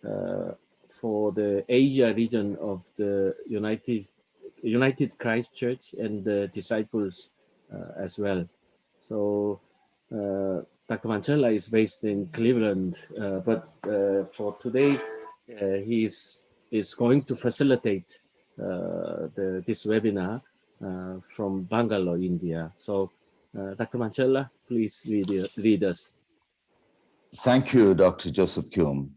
for the Asia region of the United Christ Church and the disciples as well. So Dr. Manchella is based in Cleveland, but for today he is going to facilitate this webinar from Bangalore, India. So Dr. Manchella, please lead us. Thank you, Dr. Joseph Kuhn.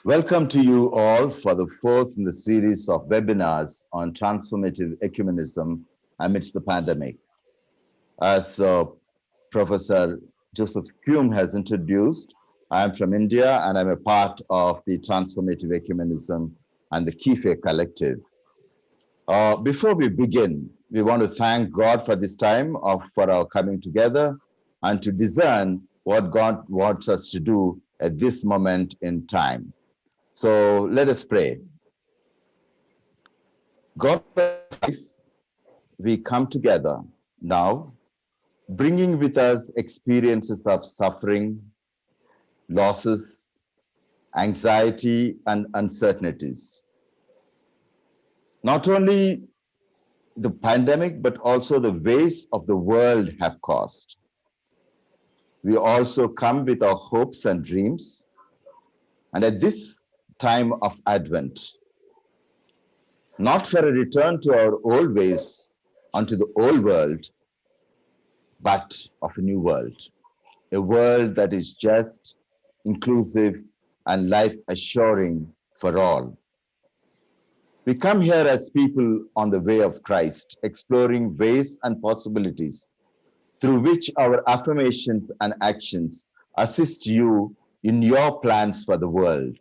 Welcome to you all for the fourth in the series of webinars on transformative ecumenism amidst the pandemic. As Professor Joseph Kuhn has introduced, I am from India and I'm a part of the Transformative Ecumenism and the KIFE collective. Before we begin, we want to thank God for this time for our coming together and to discern what God wants us to do at this moment in time. So let us pray. God, we come together now, bringing with us experiences of suffering, losses, anxiety, and uncertainties. Not only the pandemic, but also the ways of the world have caused. We also come with our hopes and dreams. And at this time of Advent, not for a return to our old ways, unto the old world, but of a new world. A world that is just, inclusive, and life-assuring for all. We come here as people on the way of Christ, exploring ways and possibilities through which our affirmations and actions assist you in your plans for the world.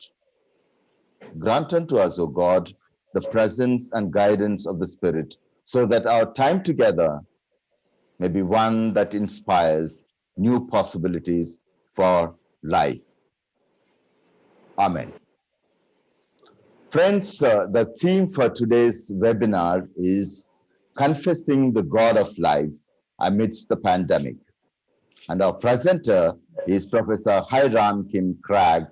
Grant unto us, O God, the presence and guidance of the Spirit, so that our time together may be one that inspires new possibilities for life. Amen. Friends, the theme for today's webinar is Confessing the God of Life Amidst the Pandemic. And our presenter is Professor Hiram Kim Cragg.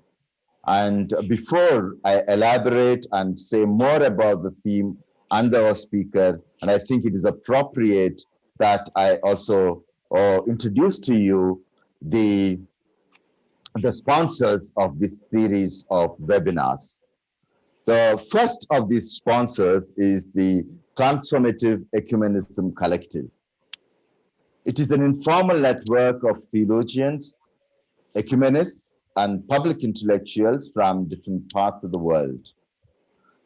And before I elaborate and say more about the theme and our speaker, and I think it is appropriate that I also introduce to you the sponsors of this series of webinars. The first of these sponsors is the Transformative Ecumenism Collective. It is an informal network of theologians, ecumenists, and public intellectuals from different parts of the world.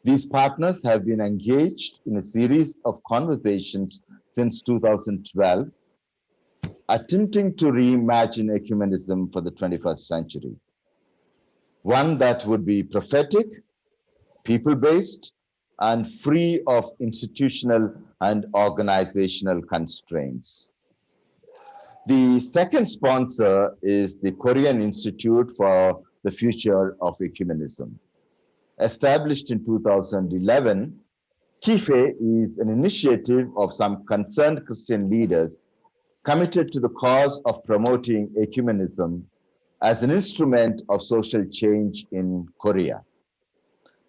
These partners have been engaged in a series of conversations since 2012, attempting to reimagine ecumenism for the 21st century. One that would be prophetic, people-based, and free of institutional and organizational constraints. The second sponsor is the Korean Institute for the Future of Ecumenism. Established in 2011, KIFE is an initiative of some concerned Christian leaders committed to the cause of promoting ecumenism as an instrument of social change in Korea.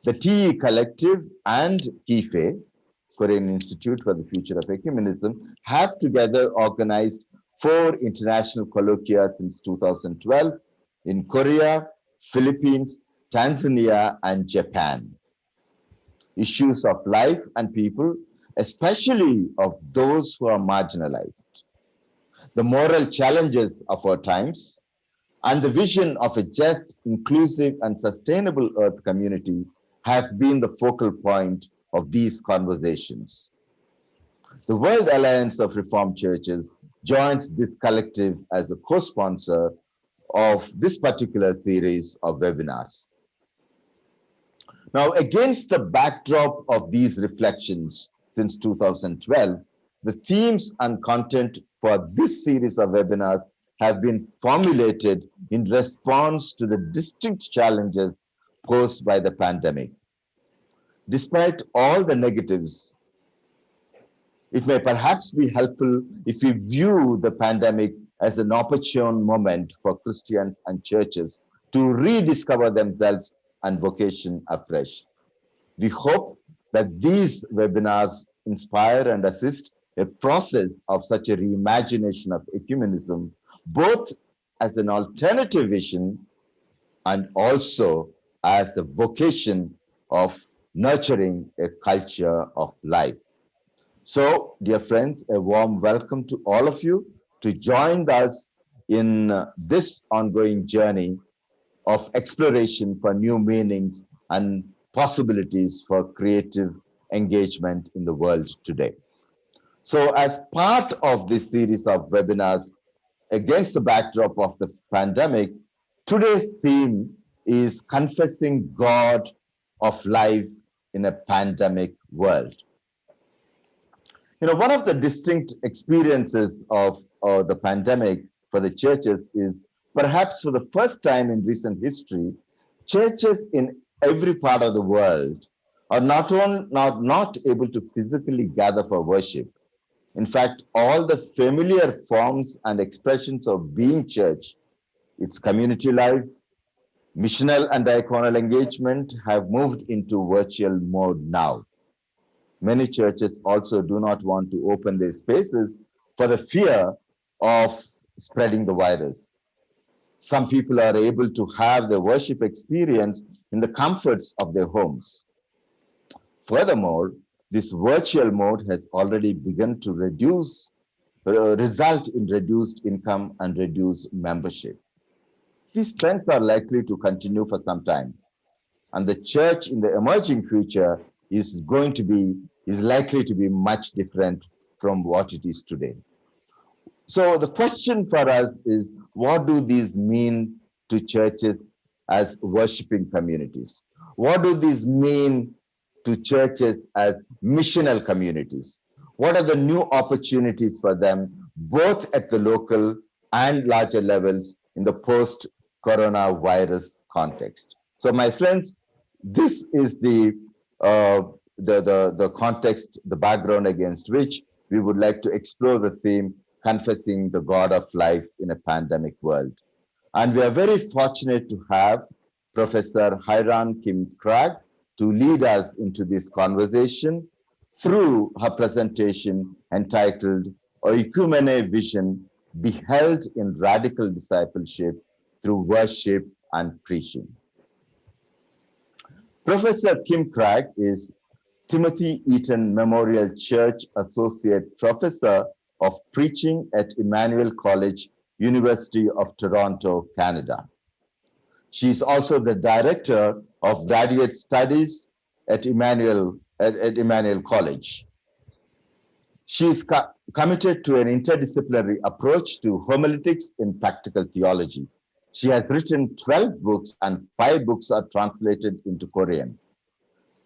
The TE Collective and KIFE, Korean Institute for the Future of Ecumenism, have together organized 4 international colloquia since 2012 in Korea, Philippines, Tanzania, and Japan. Issues of life and people, especially of those who are marginalized, the moral challenges of our times, and the vision of a just, inclusive, and sustainable Earth community have been the focal point of these conversations. The World Alliance of Reformed Churches joins this collective as a co-sponsor of this particular series of webinars. Now, against the backdrop of these reflections since 2012, the themes and content for this series of webinars have been formulated in response to the distinct challenges posed by the pandemic. Despite all the negatives, it may perhaps be helpful if we view the pandemic as an opportune moment for Christians and churches to rediscover themselves and vocation afresh. We hope that these webinars inspire and assist a process of such a reimagination of ecumenism, both as an alternative vision and also as a vocation of nurturing a culture of life. So, dear friends, a warm welcome to all of you to join us in this ongoing journey of exploration for new meanings and possibilities for creative engagement in the world today. So, as part of this series of webinars against the backdrop of the pandemic, today's theme is confessing God of life in a pandemic world. You know, one of the distinct experiences of the pandemic for the churches is perhaps for the first time in recent history, churches in every part of the world are not able to physically gather for worship. In fact, all the familiar forms and expressions of being church, its community life, missional and diaconal engagement have moved into virtual mode now. Many churches also do not want to open their spaces for the fear of spreading the virus. Some people are able to have their worship experience in the comforts of their homes. Furthermore, this virtual mode has already begun to result in reduced income and reduced membership. These trends are likely to continue for some time, and the church in the emerging future is likely to be much different from what it is today. So the question for us is, what do these mean to churches as worshiping communities? What do these mean to churches as missional communities? What are the new opportunities for them, both at the local and larger levels in the post-coronavirus context? So my friends, this is the context, the background against which we would like to explore the theme, confessing the God of life in a pandemic world. And we are very fortunate to have Professor Hiran Kim Krag to lead us into this conversation through her presentation entitled Oikumene Vision Beheld in Radical Discipleship Through Worship and Preaching. Professor Kim Krag is Timothy Eaton Memorial Church Associate Professor of Preaching at Emmanuel College, University of Toronto, Canada. She is also the Director of Graduate Studies at Emmanuel College. She is committed to an interdisciplinary approach to homiletics in practical theology. She has written 12 books, and 5 books are translated into Korean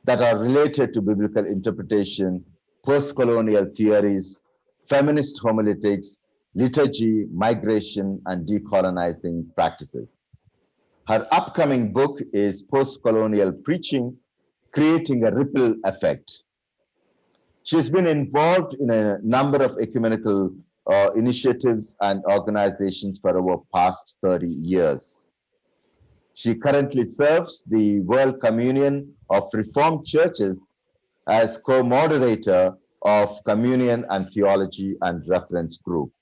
that are related to biblical interpretation, post-colonial theories, feminist homiletics, liturgy, migration, and decolonizing practices. Her upcoming book is Post-Colonial Preaching, Creating a Ripple Effect. She's been involved in a number of ecumenical initiatives and organizations for over past 30 years. She currently serves the World Communion of Reformed Churches as co-moderator of Communion and Theology and Reference Group,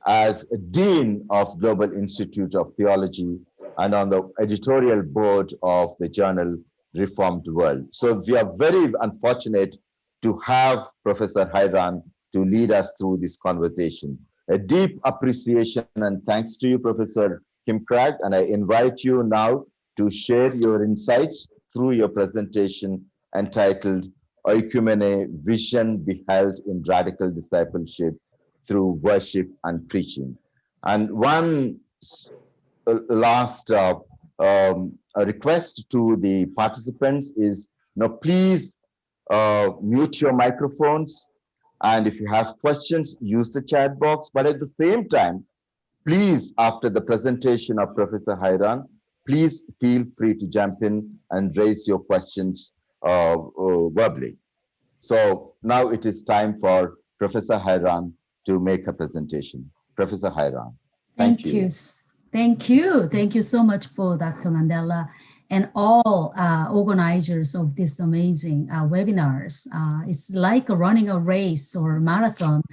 as Dean of Global Institute of Theology, and on the editorial board of the journal Reformed World. So we are very unfortunate to have Professor Hiran to lead us through this conversation. A deep appreciation and thanks to you, Professor Kim Krag, and I invite you now to share your insights through your presentation entitled Oikumene Vision Beheld in Radical Discipleship Through Worship and Preaching. And one last a request to the participants is, please mute your microphones, and if you have questions, use the chat box. But at the same time, please, after the presentation of Professor Hiran, please feel free to jump in and raise your questions verbally. So now it is time for Professor Hiran to make a presentation. Professor Hiran, thank you. Thank you. Thank you so much for Dr. Mandela. and all organizers of this amazing webinars. It's like running a race or marathon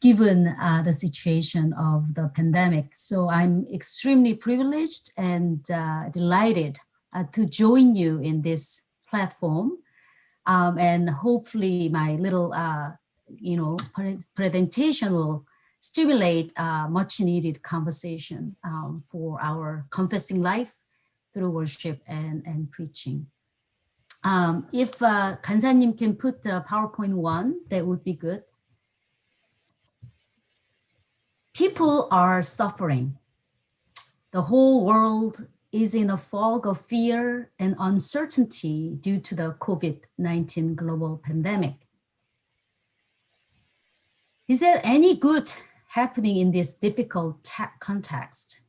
given the situation of the pandemic. So I'm extremely privileged and delighted to join you in this platform. And hopefully my little, presentation will stimulate much needed conversation for our confessing life through worship and preaching. If 간사님 can put PowerPoint 1, that would be good. People are suffering. The whole world is in a fog of fear and uncertainty due to the COVID-19 global pandemic. Is there any good happening in this difficult context?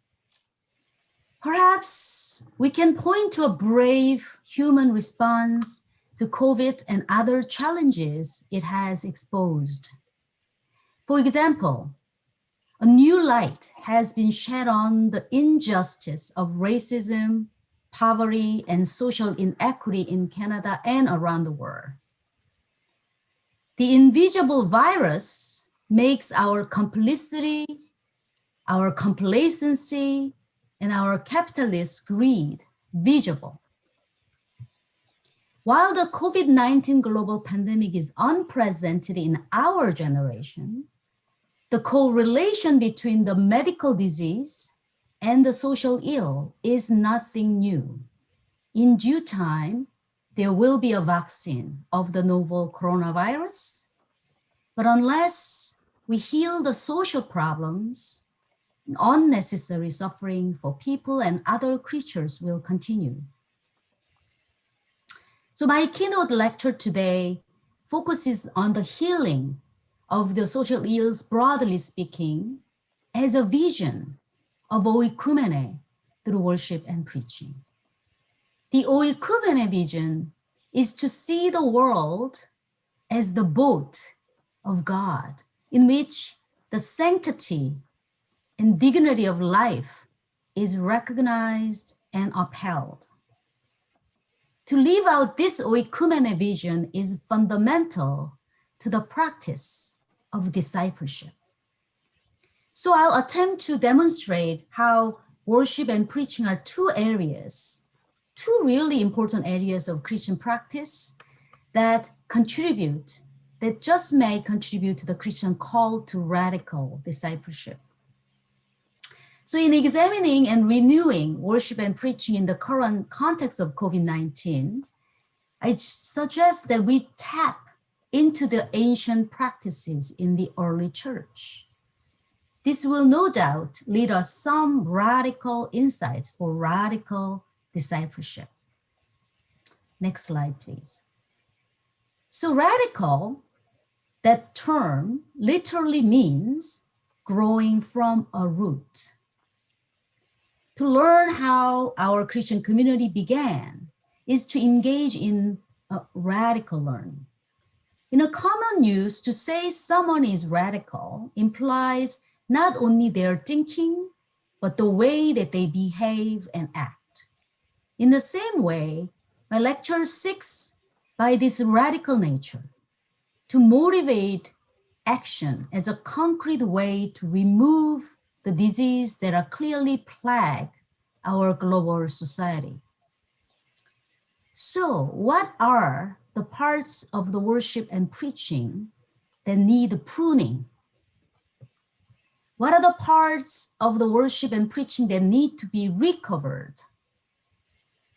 Perhaps we can point to a brave human response to COVID and other challenges it has exposed. For example, a new light has been shed on the injustice of racism, poverty, and social inequity in Canada and around the world. The invisible virus makes our complicity, our complacency, and our capitalist greed visible. While the COVID-19 global pandemic is unprecedented in our generation, the correlation between the medical disease and the social ill is nothing new. In due time, there will be a vaccine of the novel coronavirus, but unless we heal the social problems, unnecessary suffering for people and other creatures will continue. So my keynote lecture today focuses on the healing of the social ills, broadly speaking, as a vision of oikumene through worship and preaching. The oikumene vision is to see the world as the boat of God, in which the sanctity and dignity of life is recognized and upheld. To live out this oikumene vision is fundamental to the practice of discipleship. So I'll attempt to demonstrate how worship and preaching are two really important areas of Christian practice that just may contribute to the Christian call to radical discipleship. So in examining and renewing worship and preaching in the current context of COVID-19, I suggest that we tap into the ancient practices in the early church. This will no doubt lead us some radical insights for radical discipleship. Next slide, please. So radical, that term literally means growing from a root. To learn how our Christian community began is to engage in a radical learning. In a common use, to say someone is radical implies not only their thinking, but the way that they behave and act. In the same way, my lecture seeks by this radical nature to motivate action as a concrete way to remove the disease that are clearly plague our global society. So what are the parts of the worship and preaching that need pruning? What are the parts of the worship and preaching that need to be recovered?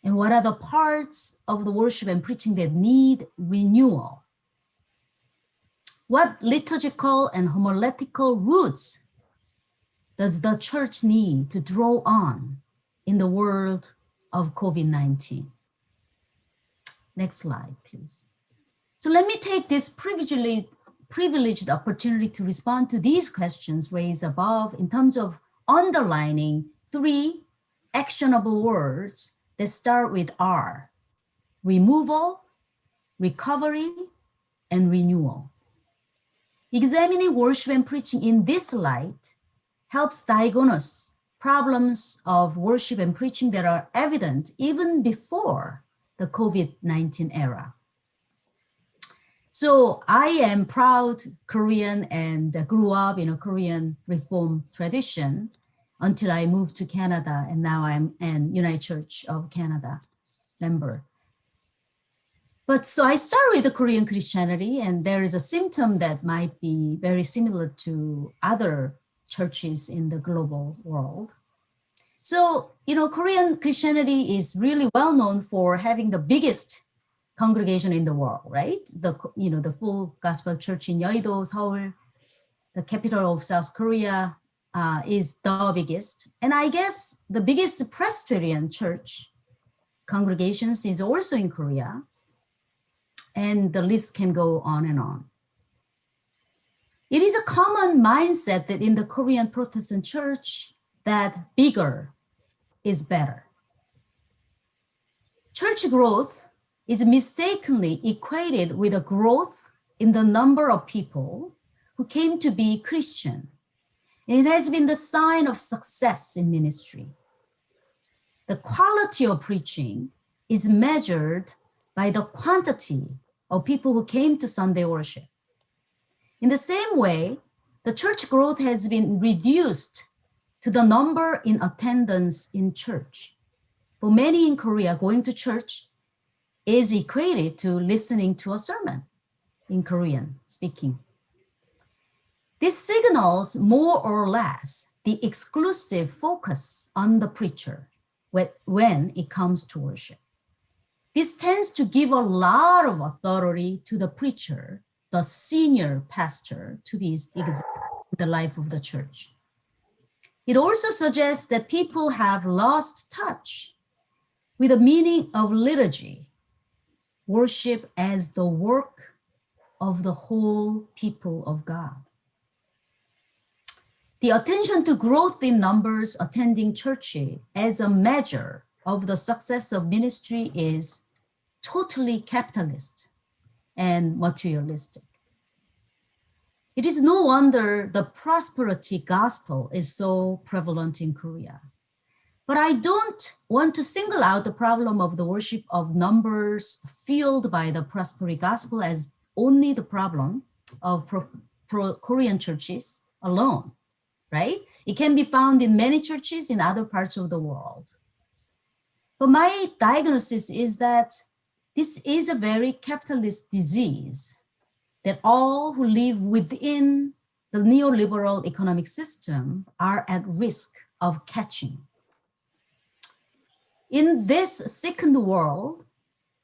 And what are the parts of the worship and preaching that need renewal? What liturgical and homiletical roots does the church need to draw on in the world of COVID-19? Next slide, please. So let me take this privileged opportunity to respond to these questions raised above in terms of underlining 3 actionable words that start with R: removal, recovery, and renewal. Examining worship and preaching in this light helps diagnose problems of worship and preaching that are evident even before the COVID-19 era. So I am proud Korean and grew up in a Korean Reform tradition until I moved to Canada, and now I'm an United Church of Canada member. But so I start with the Korean Christianity, and there is a symptom that might be very similar to other churches in the global world. So, Korean Christianity is really well known for having the biggest congregation in the world, right? The full gospel church in Yeouido, Seoul, the capital of South Korea, is the biggest. And I guess the biggest Presbyterian church congregations is also in Korea. And the list can go on and on. It is a common mindset that in the Korean Protestant church that bigger is better. Church growth is mistakenly equated with a growth in the number of people who came to be Christian. And it has been the sign of success in ministry. The quality of preaching is measured by the quantity of people who came to Sunday worship. In the same way, the church growth has been reduced to the number in attendance in church. For many in Korea, going to church is equated to listening to a sermon in Korean speaking. This signals more or less the exclusive focus on the preacher when it comes to worship. This tends to give a lot of authority to the preacher, the senior pastor, to be examined in the life of the church. It also suggests that people have lost touch with the meaning of liturgy, worship as the work of the whole people of God. The attention to growth in numbers attending churches as a measure of the success of ministry is totally capitalist and materialistic. It is no wonder the prosperity gospel is so prevalent in Korea. But I don't want to single out the problem of the worship of numbers fueled by the prosperity gospel as only the problem of Korean churches alone, right? It can be found in many churches in other parts of the world. But my diagnosis is that this is a very capitalist disease that all who live within the neoliberal economic system are at risk of catching. In this sickened world,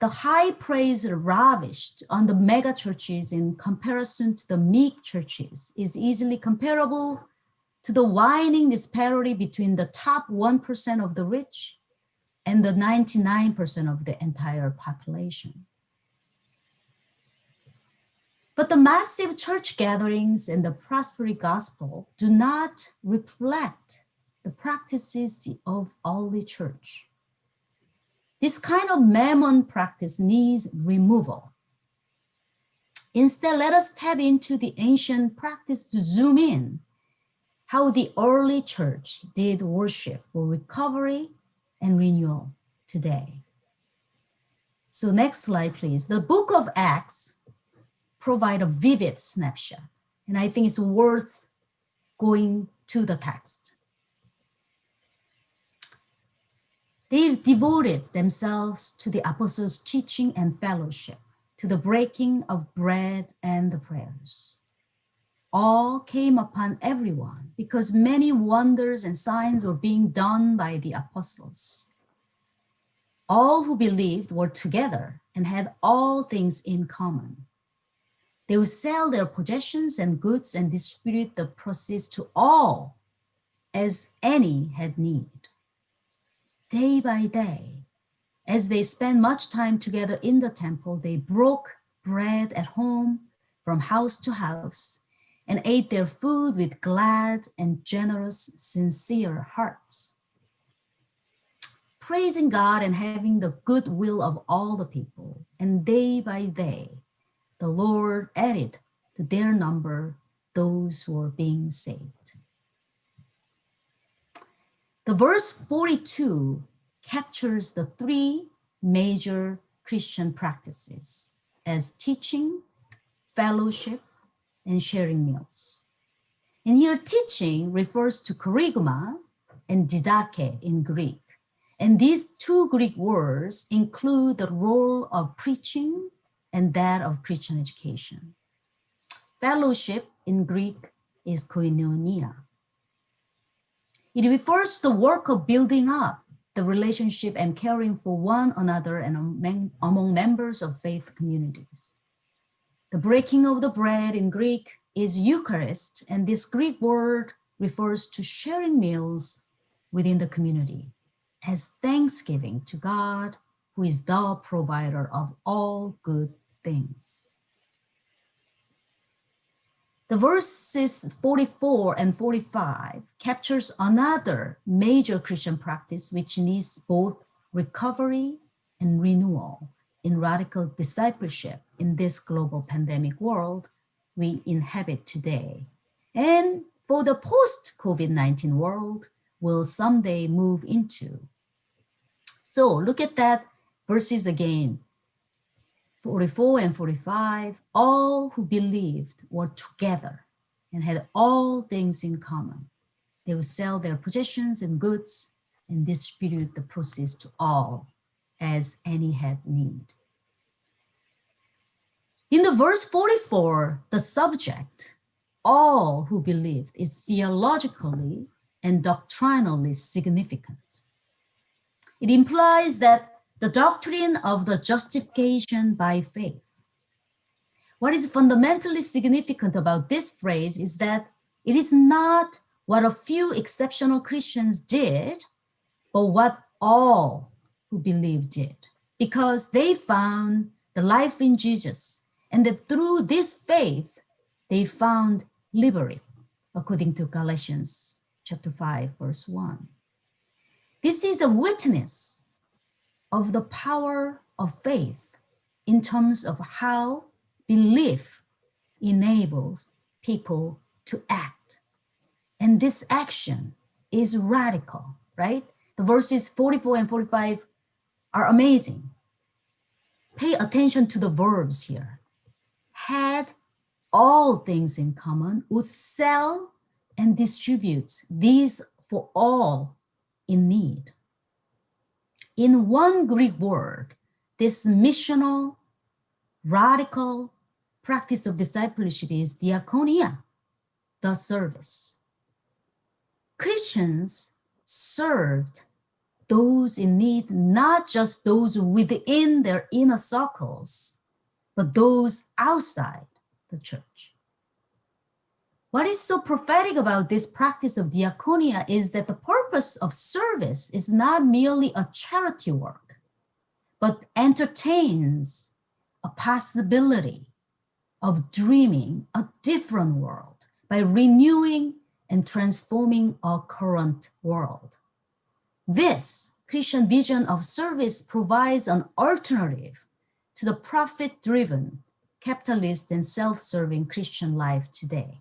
the high praise lavished on the mega churches in comparison to the meek churches is easily comparable to the widening disparity between the top 1% of the rich and the 99% of the entire population. But the massive church gatherings and the prosperity gospel do not reflect the practices of all the church. This kind of mammon practice needs removal. Instead, let us tap into the ancient practice to zoom in how the early church did worship for recovery and renewal today. So next slide, please. The book of Acts provide a vivid snapshot, and I think it's worth going to the text. They devoted themselves to the apostles' teaching and fellowship, to the breaking of bread and the prayers. All came upon everyone because many wonders and signs were being done by the apostles. All who believed were together and had all things in common. They would sell their possessions and goods and distribute the proceeds to all as any had need. Day by day, as they spent much time together in the temple, they broke bread at home from house to house and ate their food with glad and generous, sincere hearts, praising God and having the goodwill of all the people. And day by day, the Lord added to their number those who were being saved. The verse 42 captures the three major Christian practices as teaching, fellowship, and sharing meals. And here teaching refers to kerygma and didache in Greek. And these two Greek words include the role of preaching and that of Christian education. Fellowship in Greek is koinonia. It refers to the work of building up the relationship and caring for one another and among members of faith communities. The breaking of the bread in Greek is Eucharist, and this Greek word refers to sharing meals within the community as thanksgiving to God, who is the provider of all good things. The verses 44 and 45 captures another major Christian practice which needs both recovery and renewal in radical discipleship in this global pandemic world we inhabit today. And for the post-COVID-19 world we'll someday move into. So look at that verses again. 44 and 45, all who believed were together and had all things in common. They would sell their possessions and goods and distribute the proceeds to all as any had need. In the verse 44, the subject, all who believed, is theologically and doctrinally significant. It implies that the doctrine of the justification by faith. What is fundamentally significant about this phrase is that it is not what a few exceptional Christians did, but what all who believed did, because they found the life in Jesus, and that through this faith, they found liberty, according to Galatians chapter 5, verse 1. This is a witness of the power of faith in terms of how belief enables people to act. And this action is radical, right? The verses 44 and 45 are amazing. Pay attention to the verbs here. Had all things in common, would sell and distribute these for all in need. In one Greek word, this missional, radical practice of discipleship is diakonia, the service. Christians served those in need, not just those within their inner circles, but those outside the church. What is so prophetic about this practice of diakonia is that the purpose of service is not merely a charity work, but entertains a possibility of dreaming a different world by renewing and transforming our current world. This Christian vision of service provides an alternative to the profit-driven, capitalist, and self-serving Christian life today.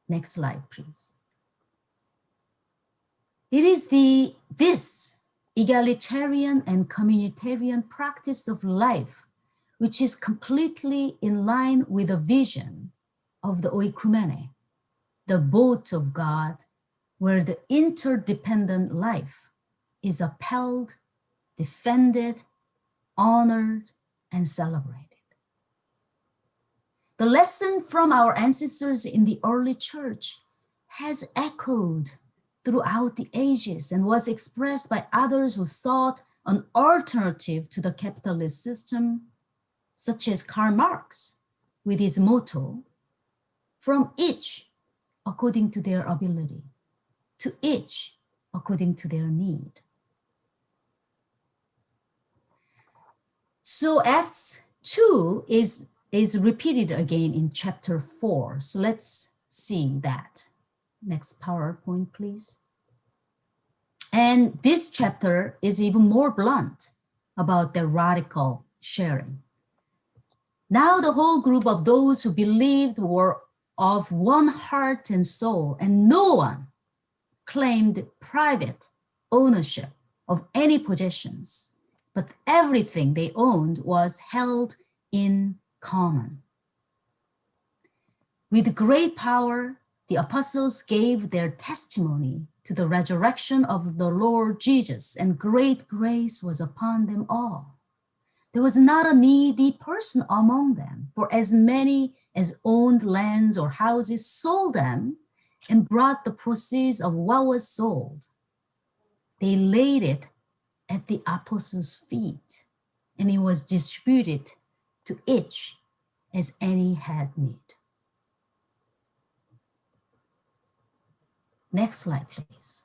Next slide, please. It is this egalitarian and communitarian practice of life which is completely in line with the vision of the oikumene, the boat of God, where the interdependent life is upheld, defended, honored, and celebrated. The lesson from our ancestors in the early church has echoed throughout the ages and was expressed by others who sought an alternative to the capitalist system, such as Karl Marx, with his motto, from each according to their ability, to each according to their need. So Acts 2 is repeated again in chapter 4. So let's see that. Next PowerPoint, please. And this chapter is even more blunt about their radical sharing. Now the whole group of those who believed were of one heart and soul, and no one claimed private ownership of any possessions, but everything they owned was held in common. With great power, the apostles gave their testimony to the resurrection of the Lord Jesus, and great grace was upon them all. There was not a needy person among them, for as many as owned lands or houses sold them and brought the proceeds of what was sold. They laid it at the apostles' feet, and it was distributed to each as any had need. Next slide, please.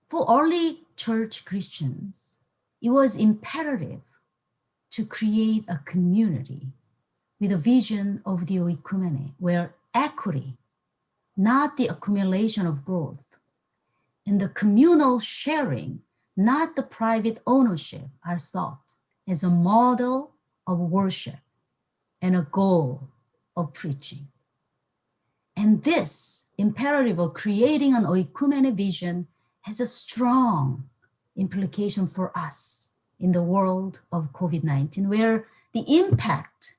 For early church Christians, it was imperative to create a community with a vision of the oikumene, where equity, not the accumulation of growth, and the communal sharing, not the private ownership, are sought as a model of worship and a goal of preaching. And this imperative of creating an oikumene vision has a strong implication for us in the world of COVID-19, where the impact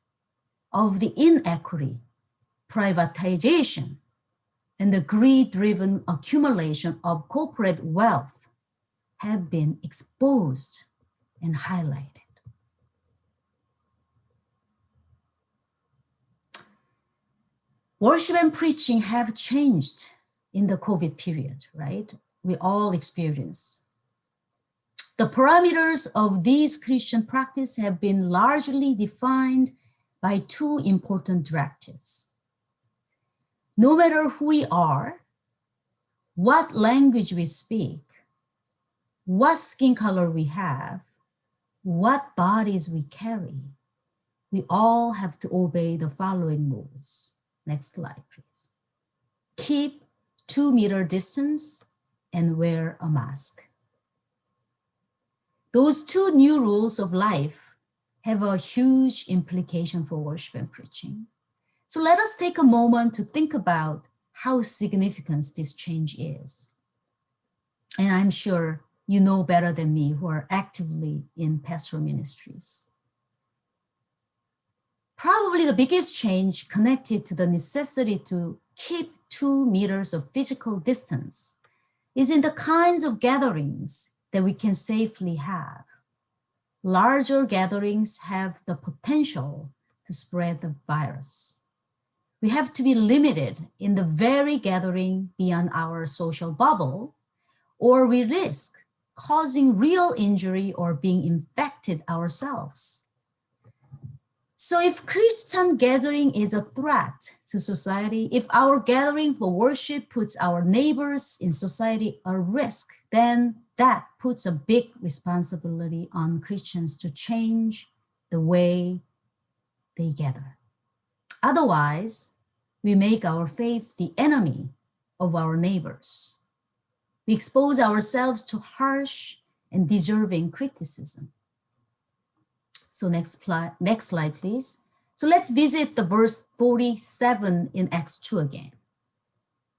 of the inequity, privatization, and the greed-driven accumulation of corporate wealth have been exposed and highlighted. Worship and preaching have changed in the COVID period, right? We all experience. The parameters of these Christian practice have been largely defined by two important directives. No matter who we are, what language we speak, what skin color we have, what bodies we carry, we all have to obey the following rules. Next slide, please. Keep 2-meter distance and wear a mask. Those two new rules of life have a huge implication for worship and preaching. So let us take a moment to think about how significant this change is. And I'm sure you know better than me who are actively in pastoral ministries. Probably the biggest change connected to the necessity to keep 2 meters of physical distance is in the kinds of gatherings that we can safely have. Larger gatherings have the potential to spread the virus. We have to be limited in the very gathering beyond our social bubble, or we risk causing real injury or being infected ourselves. So if Christian gathering is a threat to society, if our gathering for worship puts our neighbors in society at risk, then that puts a big responsibility on Christians to change the way they gather. Otherwise, we make our faith the enemy of our neighbors. We expose ourselves to harsh and deserving criticism. So next slide, please. So let's visit the verse 47 in Acts 2 again.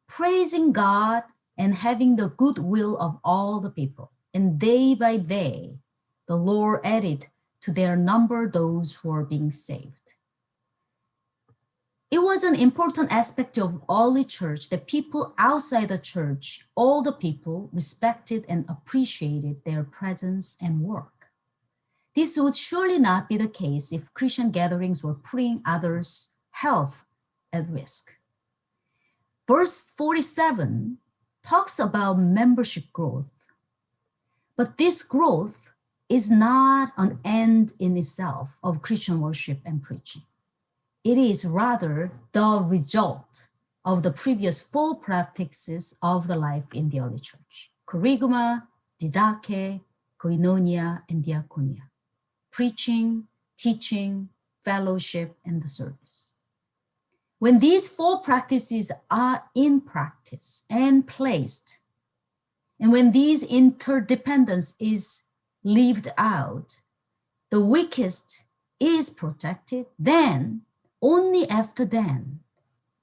Praising God and having the goodwill of all the people, and day by day, the Lord added to their number those who are being saved. It was an important aspect of early church that people outside the church, all the people, respected and appreciated their presence and work. This would surely not be the case if Christian gatherings were putting others' health at risk. Verse 47 talks about membership growth, but this growth is not an end in itself of Christian worship and preaching. It is rather the result of the previous 4 practices of the life in the early church: kerygma, didache, koinonia, and diakonia. Preaching, teaching, fellowship, and the service. When these 4 practices are in practice and placed, and when these interdependence is lived out, the weakest is protected, then, only after then,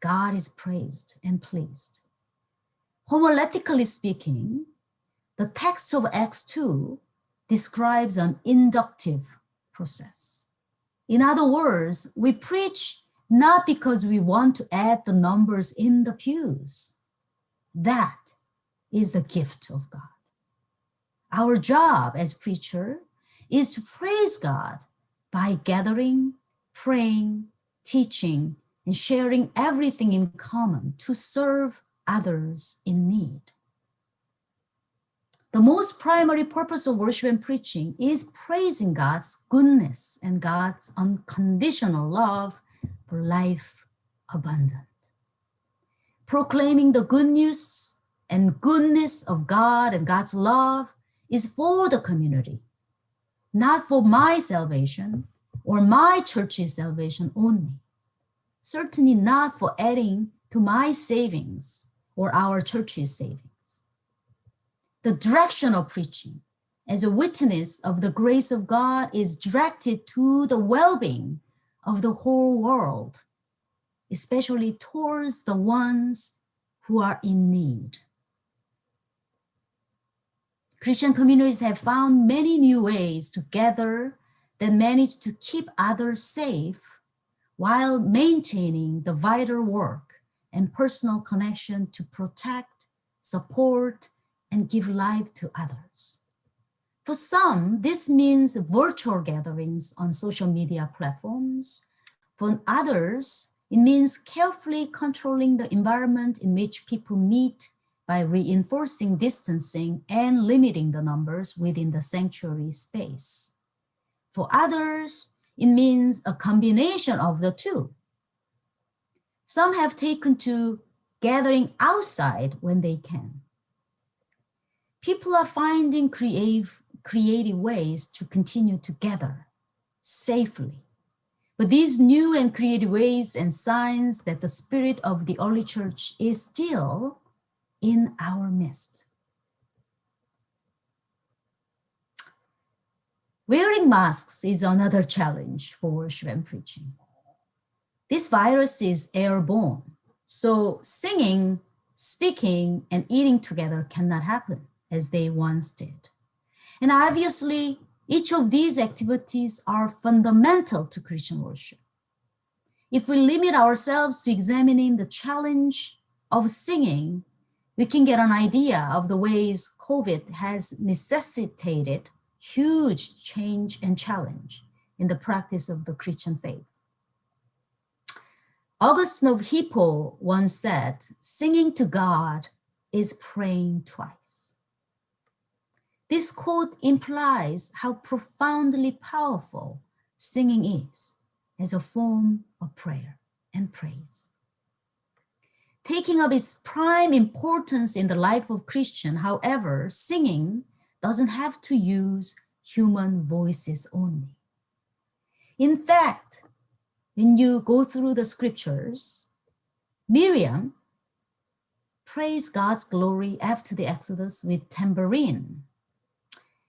God is praised and pleased. Homiletically speaking, the text of Acts 2 describes an inductive process. In other words, we preach not because we want to add the numbers in the pews. That is the gift of God. Our job as preacher is to praise God by gathering, praying, teaching, and sharing everything in common to serve others in need. The most primary purpose of worship and preaching is praising God's goodness and God's unconditional love for life abundant. Proclaiming the good news and goodness of God and God's love is for the community, not for my salvation or my church's salvation only. Certainly not for adding to my savings or our church's savings. The direction of preaching as a witness of the grace of God is directed to the well-being of the whole world, especially towards the ones who are in need. Christian communities have found many new ways to gather that manage to keep others safe while maintaining the vital work and personal connection to protect, support, and give life to others. For some, this means virtual gatherings on social media platforms. For others, it means carefully controlling the environment in which people meet by reinforcing distancing and limiting the numbers within the sanctuary space. For others, it means a combination of the two. Some have taken to gathering outside when they can. People are finding creative ways to continue to gather safely. But these new and creative ways and signs that the spirit of the early church is still in our midst. Wearing masks is another challenge for worship and preaching. This virus is airborne, so singing, speaking, and eating together cannot happen as they once did. And obviously, each of these activities are fundamental to Christian worship. If we limit ourselves to examining the challenge of singing, we can get an idea of the ways COVID has necessitated huge change and challenge in the practice of the Christian faith. Augustine of Hippo once said, "Singing to God is praying twice." This quote implies how profoundly powerful singing is as a form of prayer and praise. Taking up its prime importance in the life of Christian, however, singing doesn't have to use human voices only. In fact, when you go through the scriptures, Miriam praised God's glory after the Exodus with tambourine.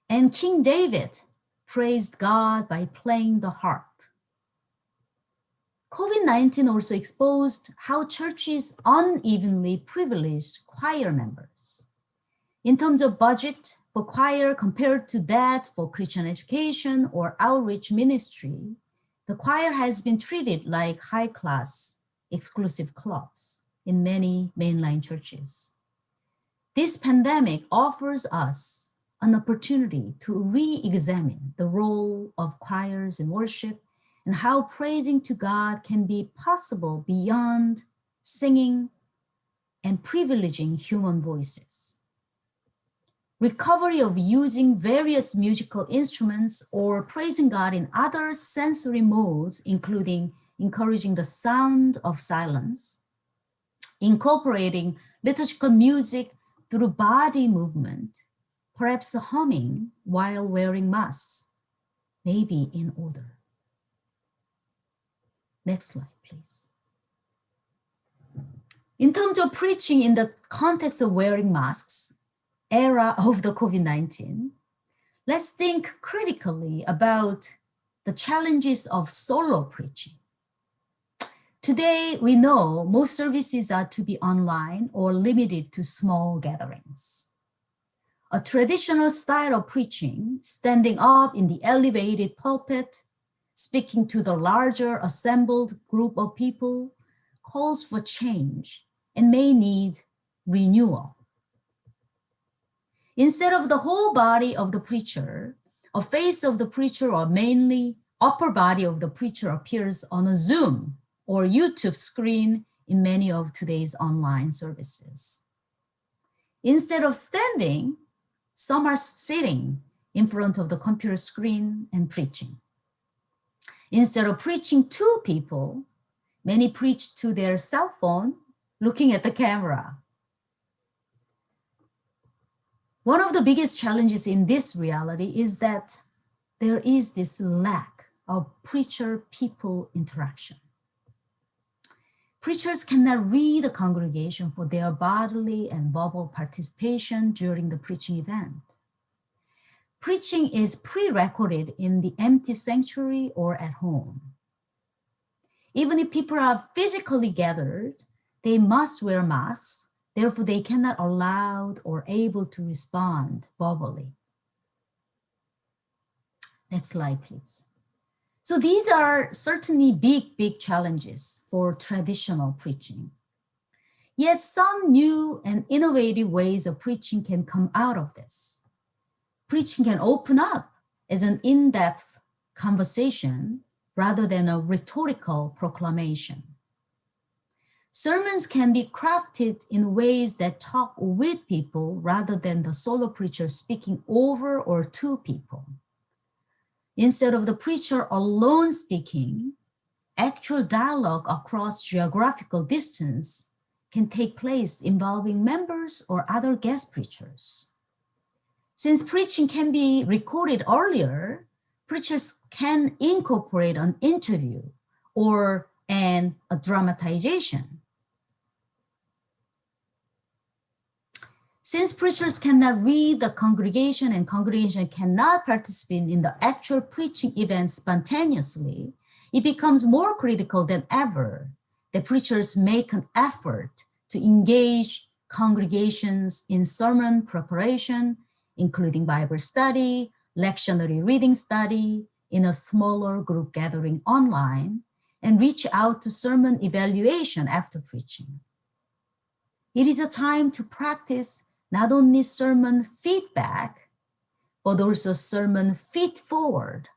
And King David praised God by playing the harp. COVID-19 also exposed how churches unevenly privileged choir members. In terms of budget for choir compared to that for Christian education or outreach ministry, the choir has been treated like high-class exclusive clubs in many mainline churches. This pandemic offers us an opportunity to re-examine the role of choirs in worship and how praising to God can be possible beyond singing and privileging human voices. Recovery of using various musical instruments or praising God in other sensory modes, including encouraging the sound of silence, incorporating liturgical music through body movement, perhaps humming while wearing masks, may be in order. Next slide, please. In terms of preaching in the context of wearing masks, era of the COVID-19, let's think critically about the challenges of solo preaching. Today, we know most services are to be online or limited to small gatherings. A traditional style of preaching, standing up in the elevated pulpit, speaking to the larger assembled group of people, calls for change and may need renewal. Instead of the whole body of the preacher, a face of the preacher or mainly upper body of the preacher appears on a Zoom or YouTube screen in many of today's online services. Instead of standing, some are sitting in front of the computer screen and preaching. Instead of preaching to people, many preach to their cell phone, looking at the camera. One of the biggest challenges in this reality is that there is this lack of preacher-people interaction. Preachers cannot read the congregation for their bodily and verbal participation during the preaching event. Preaching is pre-recorded in the empty sanctuary or at home. Even if people are physically gathered, they must wear masks, therefore they cannot allowed or able to respond verbally. Next slide, please. So these are certainly big challenges for traditional preaching. Yet some new and innovative ways of preaching can come out of this. Preaching can open up as an in-depth conversation rather than a rhetorical proclamation. Sermons can be crafted in ways that talk with people rather than the solo preacher speaking over or to people. Instead of the preacher alone speaking, actual dialogue across geographical distance can take place involving members or other guest preachers. Since preaching can be recorded earlier, preachers can incorporate an interview or a dramatization. Since preachers cannot read the congregation and congregation cannot participate in the actual preaching event spontaneously, it becomes more critical than ever that preachers make an effort to engage congregations in sermon preparation, including Bible study, lectionary reading study, in a smaller group gathering online, and reach out to sermon evaluation after preaching. It is a time to practice not only sermon feedback, but also sermon feed forward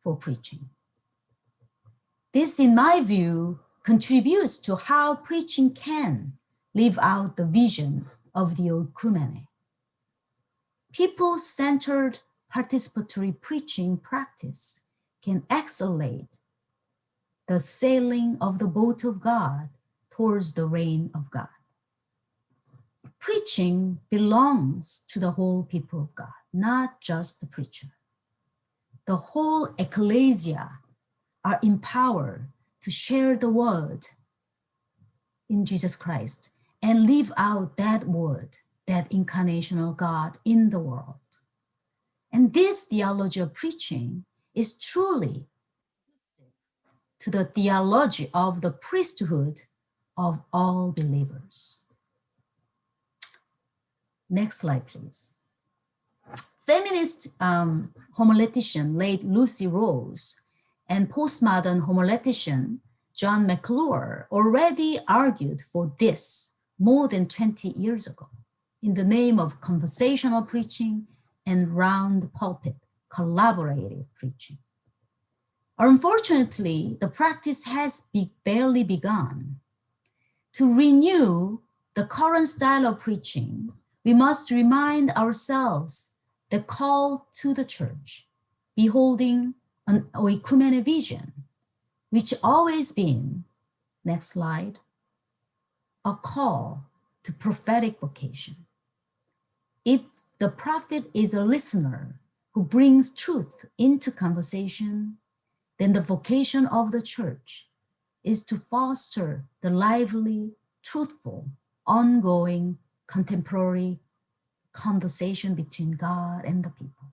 for preaching. This, in my view, contributes to how preaching can live out the vision of the oikumene. People-centered participatory preaching practice can accelerate the sailing of the boat of God towards the reign of God. Preaching belongs to the whole people of God, not just the preacher. The whole ecclesia are empowered to share the word in Jesus Christ and live out that word, that incarnational God in the world. And this theology of preaching is truly to the theology of the priesthood of all believers. Next slide, please. Feminist homiletician late Lucy Rose and postmodern homiletician John McClure already argued for this more than 20 years ago in the name of conversational preaching and round pulpit collaborative preaching. Unfortunately, the practice has barely begun. To renew the current style of preaching, we must remind ourselves the call to the church, beholding an oikumene vision, which always been, next slide, a call to prophetic vocation. If the prophet is a listener who brings truth into conversation, then the vocation of the church is to foster the lively, truthful, ongoing, contemporary conversation between God and the people.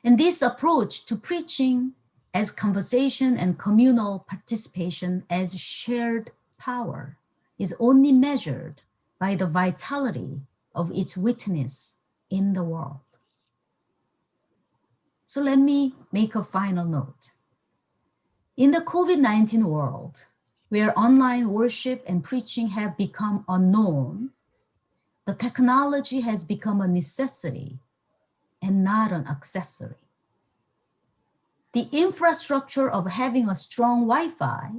And this approach to preaching as conversation and communal participation as shared power is only measured by the vitality of its witness in the world. So let me make a final note. In the COVID-19 world, where online worship and preaching have become a norm, the technology has become a necessity and not an accessory. The infrastructure of having a strong Wi-Fi,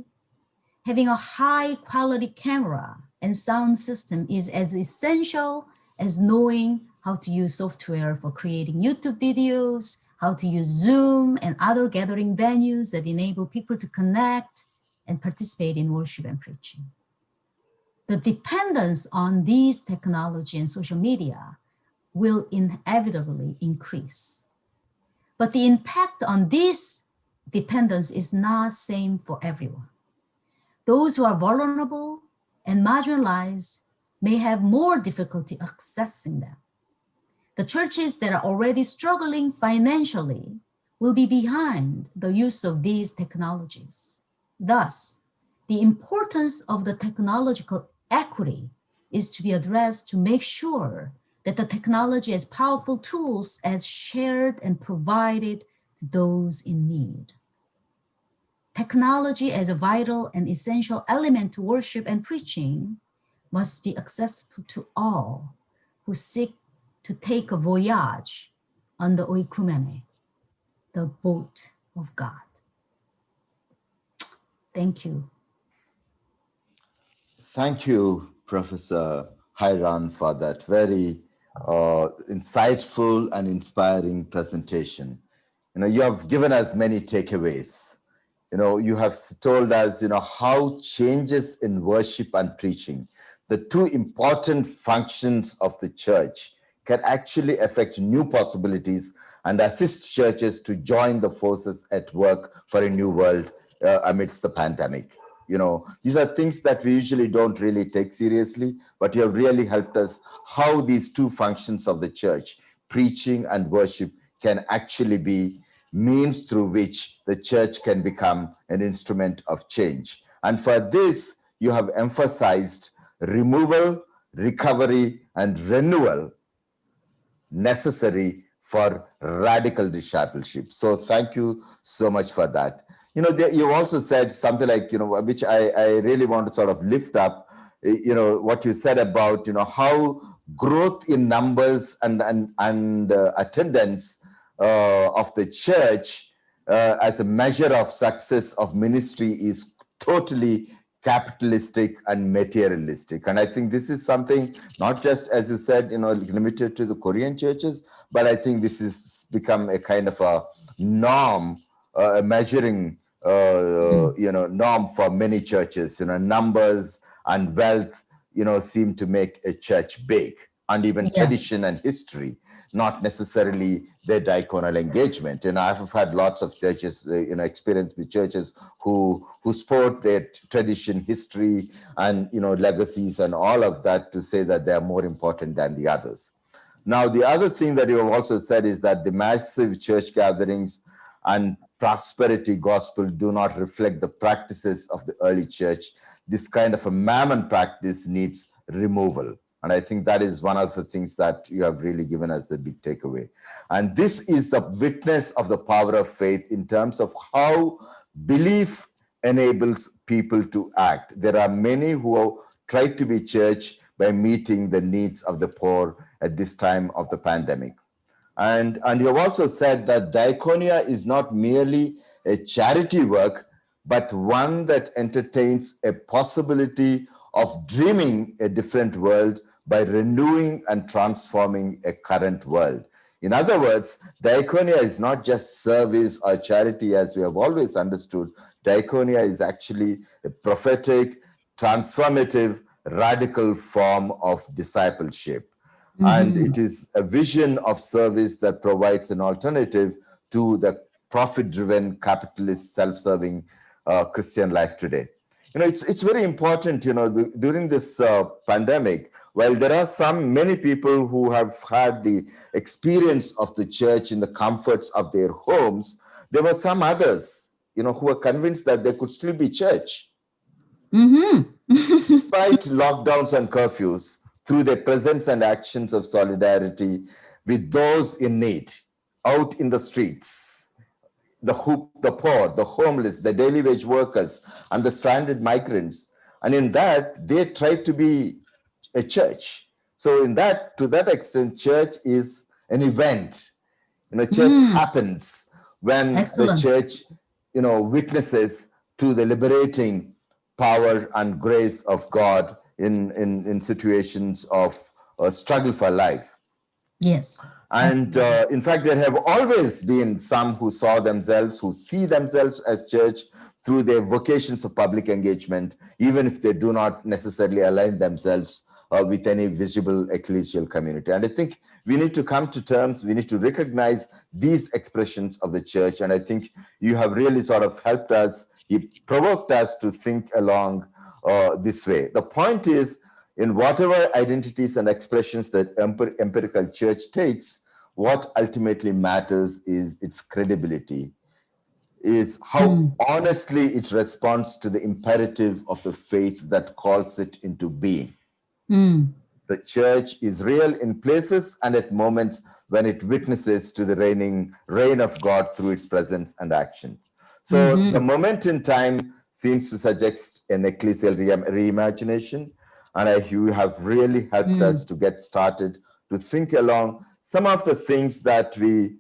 having a high quality camera and sound system is as essential as knowing how to use software for creating YouTube videos, how to use Zoom and other gathering venues that enable people to connect and participate in worship and preaching. The dependence on these technology and social media will inevitably increase. But the impact on this dependence is not same for everyone. Those who are vulnerable and marginalized may have more difficulty accessing them. The churches that are already struggling financially will be behind the use of these technologies. Thus, the importance of the technological equity is to be addressed to make sure that the technology has powerful tools as shared and provided to those in need. Technology as a vital and essential element to worship and preaching must be accessible to all who seek to take a voyage on the oikumene, the boat of God. Thank you. Thank you, Professor Hiran, for that very insightful and inspiring presentation. You have given us many takeaways. You have told us, how changes in worship and preaching, the two important functions of the church, can actually affect new possibilities and assist churches to join the forces at work for a new world amidst the pandemic. These are things that we usually don't really take seriously, but you have really helped us how these two functions of the church, preaching and worship, can actually be means through which the church can become an instrument of change. And for this, you have emphasized removal, recovery, and renewal necessary for radical discipleship. So thank you so much for that. You also said something like, which I really want to sort of lift up, what you said about, how growth in numbers and attendance of the church as a measure of success of ministry is totally capitalistic and materialistic. And I think this is something not just, as you said, limited to the Korean churches, but I think this has become a kind of a norm, a measuring norm for many churches. Numbers and wealth seem to make a church big, and even tradition and history, not necessarily their diaconal engagement. I've had lots of churches, experience with churches who sport their tradition, history, and legacies and all of that to say that they are more important than the others. Now, the other thing that you have also said is that the massive church gatherings and prosperity gospel do not reflect the practices of the early church. This kind of a mammon practice needs removal. And I think that is one of the things that you have really given us a big takeaway. And this is the witness of the power of faith in terms of how belief enables people to act. There are many who try to be church by meeting the needs of the poor at this time of the pandemic. And you have also said that diaconia is not merely a charity work, but one that entertains a possibility of dreaming a different world by renewing and transforming a current world. In other words, diaconia is not just service or charity as we have always understood. Diaconia is actually a prophetic, transformative, radical form of discipleship. And it is a vision of service that provides an alternative to the profit-driven, capitalist, self-serving Christian life today. It's very important, during this pandemic, while there are many people who have had the experience of the church in the comforts of their homes, there were some others, who were convinced that there could still be church. Despite lockdowns and curfews, through their presence and actions of solidarity with those in need, out in the streets, the poor, the homeless, the daily wage workers, and the stranded migrants. And in that, they tried to be a church. So to that extent, church is an event. Church happens when the church, witnesses to the liberating power and grace of God in situations of struggle for life. Yes. And in fact, there have always been some who see themselves as church through their vocations of public engagement, even if they do not necessarily align themselves with any visible ecclesial community. And I think we need to come to terms, we need to recognize these expressions of the church. And I think you have really sort of helped us, you provoked us to think along this way. The point is, in whatever identities and expressions that empirical church takes, what ultimately matters is its credibility, is how honestly it responds to the imperative of the faith that calls it into being. The church is real in places and at moments when it witnesses to the reign of God through its presence and action. So the moment in time seems to suggest an ecclesial reimagination, and you have really helped us to get started, to think along some of the things that we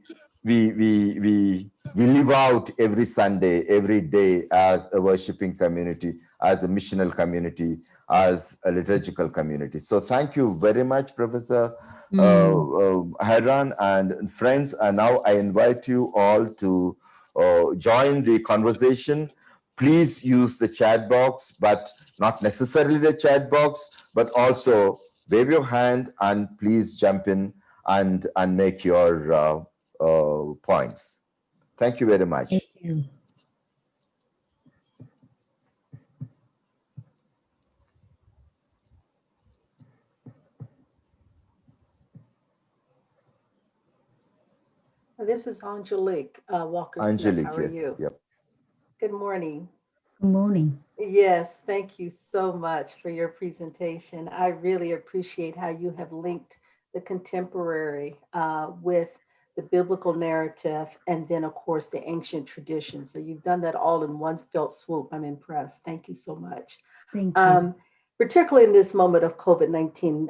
live out every Sunday, every day as a worshiping community, as a missional community, as a liturgical community. So thank you very much, Professor Hadran and friends. And now I invite you all to join the conversation. Please use the chat box, but not necessarily the chat box, but also wave your hand and please jump in and make your points. Thank you very much. Thank you. This is Angelique Walker. Angelique, How are yes. you? Yep. Good morning. Good morning. Yes, thank you so much for your presentation. I really appreciate how you have linked the contemporary with the biblical narrative and then, of course, the ancient tradition. So you've done that all in one felt swoop. I'm impressed. Thank you so much. Thank you. Particularly in this moment of COVID-19,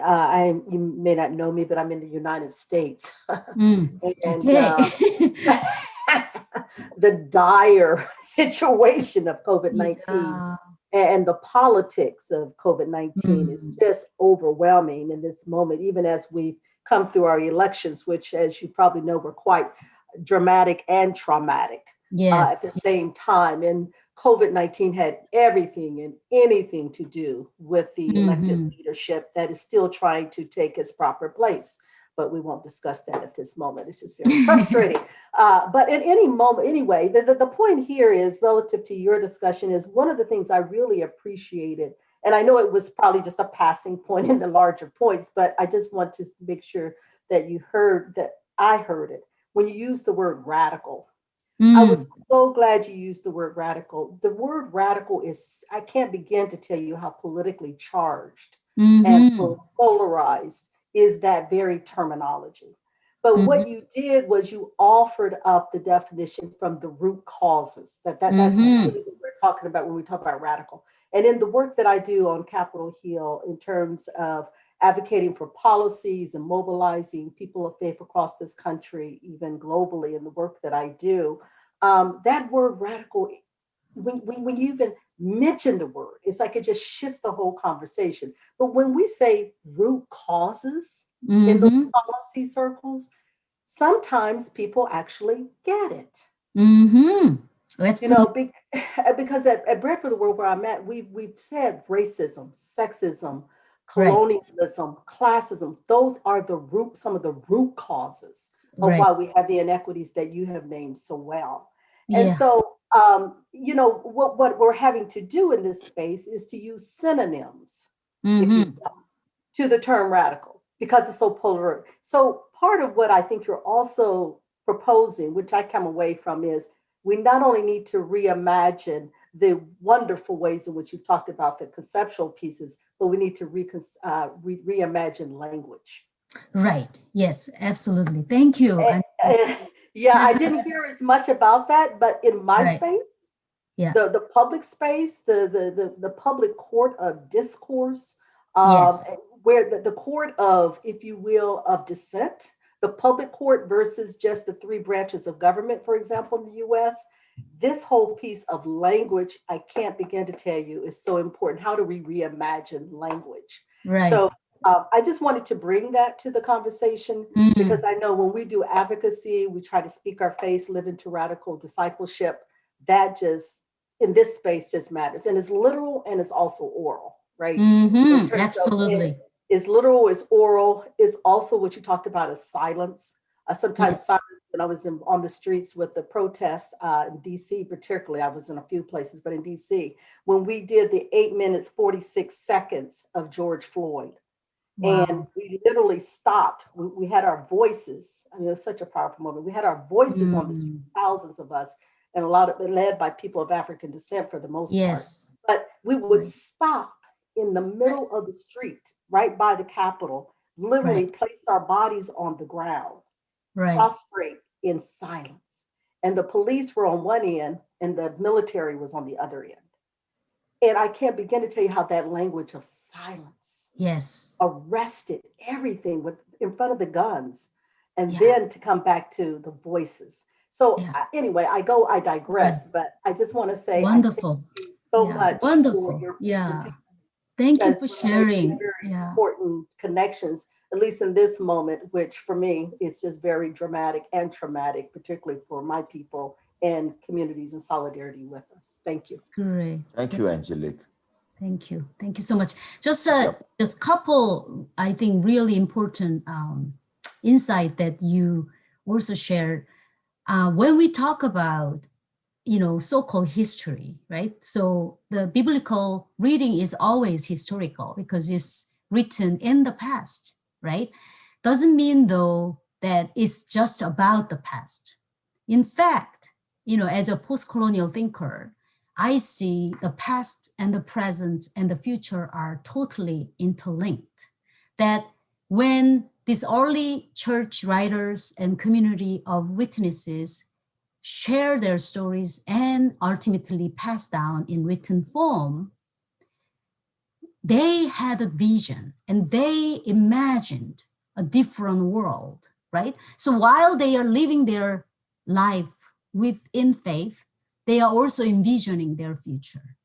you may not know me, but I'm in the United States. And the dire situation of COVID-19 and the politics of COVID-19 is just overwhelming in this moment, even as we've come through our elections, which, as you probably know, were quite dramatic and traumatic at the same time. And COVID-19 had everything and anything to do with the elected leadership that is still trying to take its proper place. But we won't discuss that at this moment. This is very frustrating. But at any moment, anyway, the point here is relative to your discussion is one of the things I really appreciated. And I know it was probably just a passing point in the larger points, but I just want to make sure that you heard that I heard it. When you use the word radical, I was so glad you used the word radical. The word radical is, I can't begin to tell you how politically charged and polarized is that very terminology. But what you did was you offered up the definition from the root causes. That's really what we're talking about when we talk about radical. And in the work that I do on Capitol Hill in terms of advocating for policies and mobilizing people of faith across this country, even globally in the work that I do, that word radical, when you even mention the word, it's like it just shifts the whole conversation. But when we say root causes in those policy circles, sometimes people actually get it. Absolutely. Because at Bread for the World, where I'm at, we've said racism, sexism, colonialism, classism, those are some of the root causes of why we have the inequities that you have named so well. And so, what we're having to do in this space is to use synonyms, if you will, to the term radical, because it's so polar. So part of what I think you're also proposing, which I come away from, is we not only need to reimagine the wonderful ways in which you've talked about the conceptual pieces, but we need to reimagine language. Right. Yes, absolutely. Thank you. Yeah, I didn't hear as much about that, but in my Right. space, Yeah. the public space, the public court of discourse, Yes. where the court of, if you will, of dissent, the public court versus just the three branches of government, for example, in the US, this whole piece of language, I can't begin to tell you, is so important. How do we reimagine language? Right. So I just wanted to bring that to the conversation because I know when we do advocacy, we try to speak our face, live into radical discipleship. That just, in this space, just matters. And it's literal and it's also oral, right? Absolutely. It's literal, it's oral, it's also what you talked about as silence. Sometimes Yes. silence, when I was on the streets with the protests in DC, particularly, I was in a few places, but in DC, when we did the 8 minutes, 46 seconds of George Floyd, Wow. and we literally stopped. We had our voices. I mean, it was such a powerful moment. We had our voices on the street, thousands of us, and a lot of it led by people of African descent for the most Yes. part. But we would stop in the middle of the street, right by the Capitol, literally place our bodies on the ground, prostrate in silence. And the police were on one end and the military was on the other end. And I can't begin to tell you how that language of silence arrested everything in front of the guns, and then to come back to the voices. So anyway, I digress, but I just want to say wonderful. Thank you so much. Wonderful. Thank you for sharing. Very important connections, at least in this moment, which for me is just very dramatic and traumatic, particularly for my people and communities in solidarity with us. Thank you. Great. Thank you, Angelique. Thank you. Thank you so much. Just couple, I think, really important insight that you also shared. When we talk about, so-called history, right? So the biblical reading is always historical because it's written in the past, right? Doesn't mean though that it's just about the past. In fact, as a post-colonial thinker, I see the past and the present and the future are totally interlinked. That when these early church writers and community of witnesses share their stories and ultimately pass down in written form, they had a vision and they imagined a different world, right? So while they are living their life within faith, they are also envisioning their future.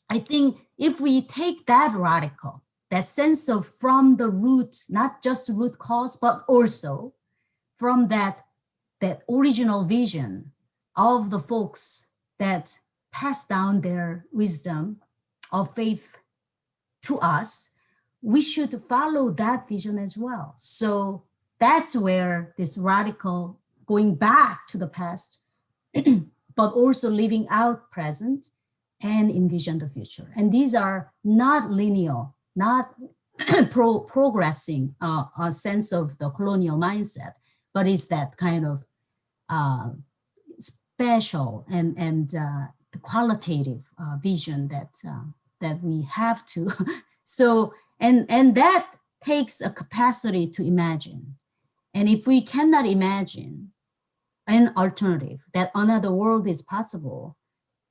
I think if we take that radical, that sense of from the root, not just root cause, but also from that original vision of the folks that passed down their wisdom of faith to us, we should follow that vision as well. So that's where this radical going back to the past, but also living out present and envision the future. And these are not linear, not progressing a sense of the colonial mindset, but it's that kind of special and qualitative vision that we have to. So, and that takes a capacity to imagine. And if we cannot imagine an alternative, that another world is possible,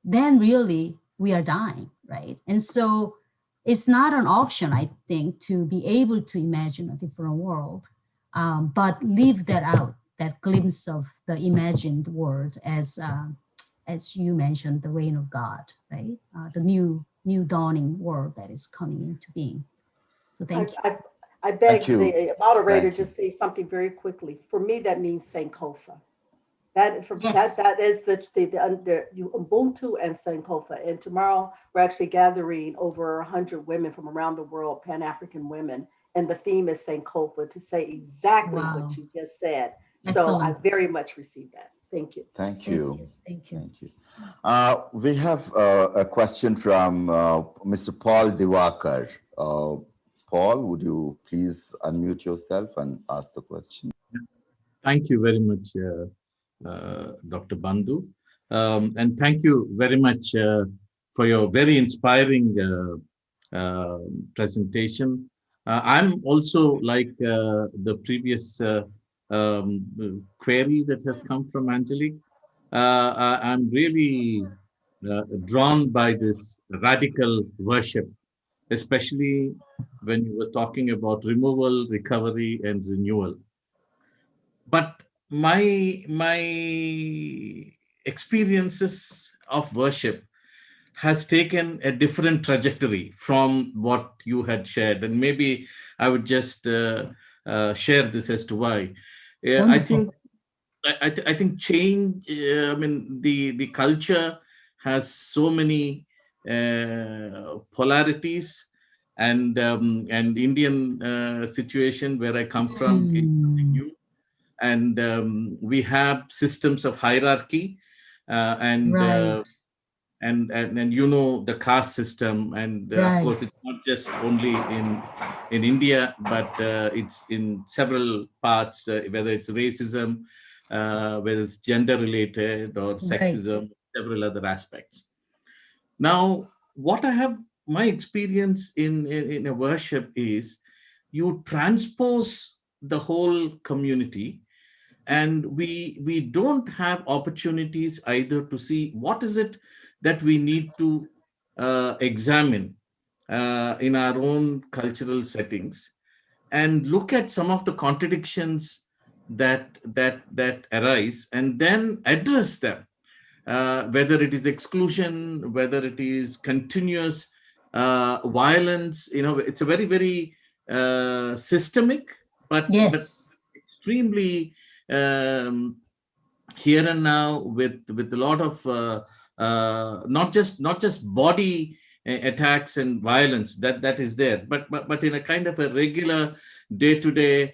then really we are dying, right? And so it's not an option, I think, to be able to imagine a different world, but live that out, that glimpse of the imagined world as you mentioned, the reign of God, right? The new dawning world that is coming into being. So thank you. I beg the moderator to say something very quickly. For me, that means Sankofa. That is the Ubuntu and Sankofa. And tomorrow we're actually gathering over 100 women from around the world, Pan-African women. And the theme is Sankofa, to say exactly what you just said. Excellent. So I very much received that. Thank you. Thank you. Thank you. Thank you. We have a question from Mr. Paul Diwakar. Paul, would you please unmute yourself and ask the question? Thank you very much, Dr. Bandhu. And thank you very much for your very inspiring presentation. I'm also like the previous query that has come from Angelique. I'm really drawn by this radical worship, especially when you were talking about removal, recovery, and renewal. But my experiences of worship has taken a different trajectory from what you had shared, and maybe I would just share this as to why. I Wonderful. think I think change. I mean, the culture has so many polarities, and Indian situation where I come from is something Mm, new, and we have systems of hierarchy, uh, and uh, right, and you know the caste system, and of right. course it's not just only in India, but it's in several parts, whether it's racism, whether it's gender related or Right. sexism, several other aspects. Now, what I have, my experience in a worship is you transpose the whole community, and we don't have opportunities either to see what is it that we need to examine in our own cultural settings, and look at some of the contradictions that arise, and then address them, whether it is exclusion, whether it is continuous violence. You know, it's a very, very systemic, but Yes. extremely um, here and now, with a lot of not just body attacks and violence that is there, but in a kind of a regular day-to-day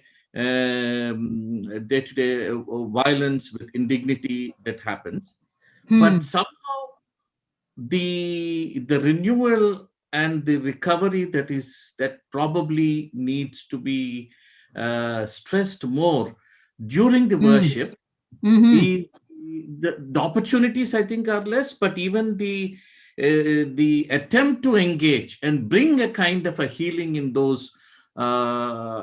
day-to-day violence with indignity that happens. But Hmm. somehow the renewal and the recovery that probably needs to be stressed more during the Mm. worship Mm-hmm. is the opportunities, I think, are less, but even the attempt to engage and bring a kind of a healing in those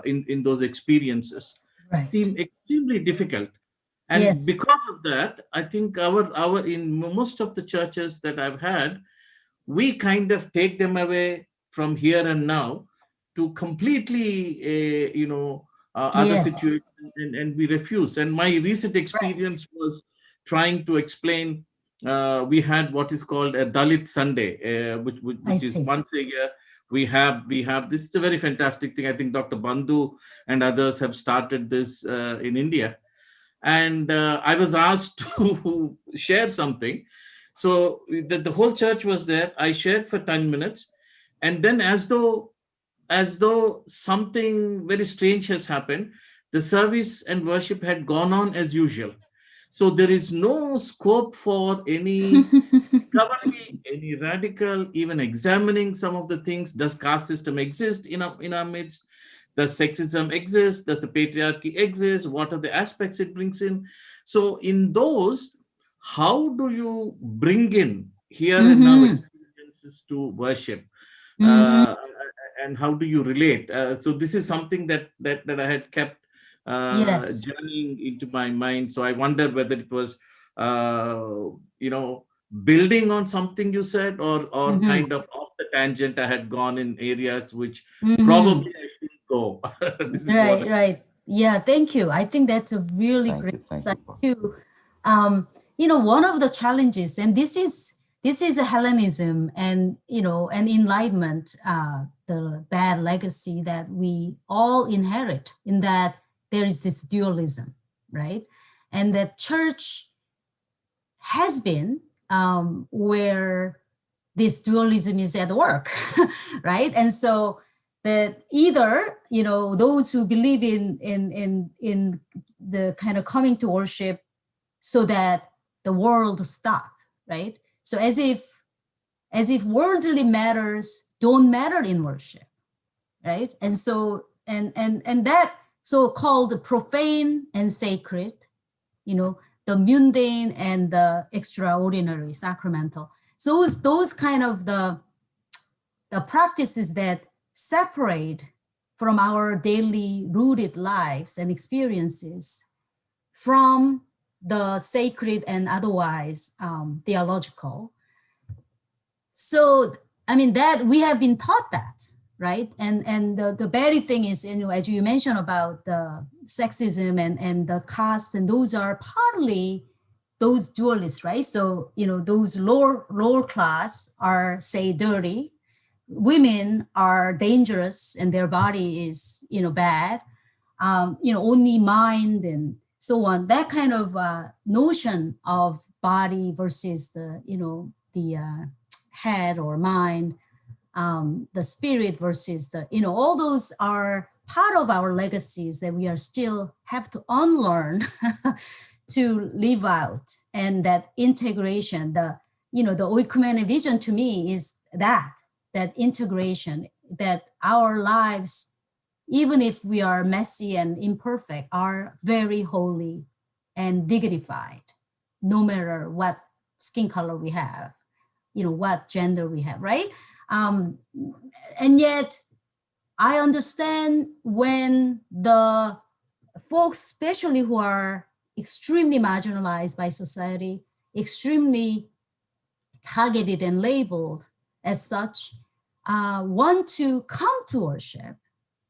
in those experiences Right. seem extremely difficult. And Yes. because of that, I think our in most of the churches that I've had, we kind of take them away from here and now to completely other Yes. situations, and we refuse. And my recent Right. experience was trying to explain. We had what is called a Dalit Sunday, I which is see. once a year. We have this is a very fantastic thing. I think Dr. Bandhu and others have started this in India, and I was asked to share something. So the whole church was there. I shared for 10 minutes, and then as though something very strange has happened, the service and worship had gone on as usual. So there is no scope for any recovery, any radical, even examining some of the things. Does caste system exist in our midst? Does sexism exist? Does the patriarchy exist? What are the aspects it brings in? So in those, how do you bring in here and now Mm-hmm. experiences to worship? Mm-hmm. Uh, and how do you relate? So this is something that I had kept Yes. journeying into my mind. So I wonder whether it was, you know, building on something you said, or Mm-hmm. kind of off the tangent. I had gone in areas which Mm-hmm. probably I shouldn't go. This is what. Right, right. Yeah, thank you. I think that's a really Thank great you. Thank insight you. too. One of the challenges, and this is a Hellenism and and Enlightenment, the bad legacy that we all inherit, in that there is this dualism, right? And that church has been where this dualism is at work, right? And so that either those who believe in the kind of coming to worship so that the world stop, right? So as if worldly matters don't matter in worship, right? And so and that so-called profane and sacred, you know the mundane and the extraordinary, sacramental. So those kind of the practices that separate from our daily rooted lives and experiences from the sacred and otherwise theological. So, I mean, that we have been taught that, right? And the very thing is, you know, as you mentioned about the sexism and the caste, and those are partly those dualists, right? So, you know, those lower class are, say, dirty. Women are dangerous and their body is, you know, bad. You know, only mind and so on. That kind of notion of body versus the, you know, the head or mind, the spirit versus the, you know, all those are part of our legacies that we are still have to unlearn to live out. And that integration, the, you know, the oecumenic vision to me is that integration, that our lives, even if we are messy and imperfect, are very holy and dignified, no matter what skin color we have, you know, what gender we have, right? And yet I understand when the folks, especially who are extremely marginalized by society, extremely targeted and labeled as such, want to come to worship,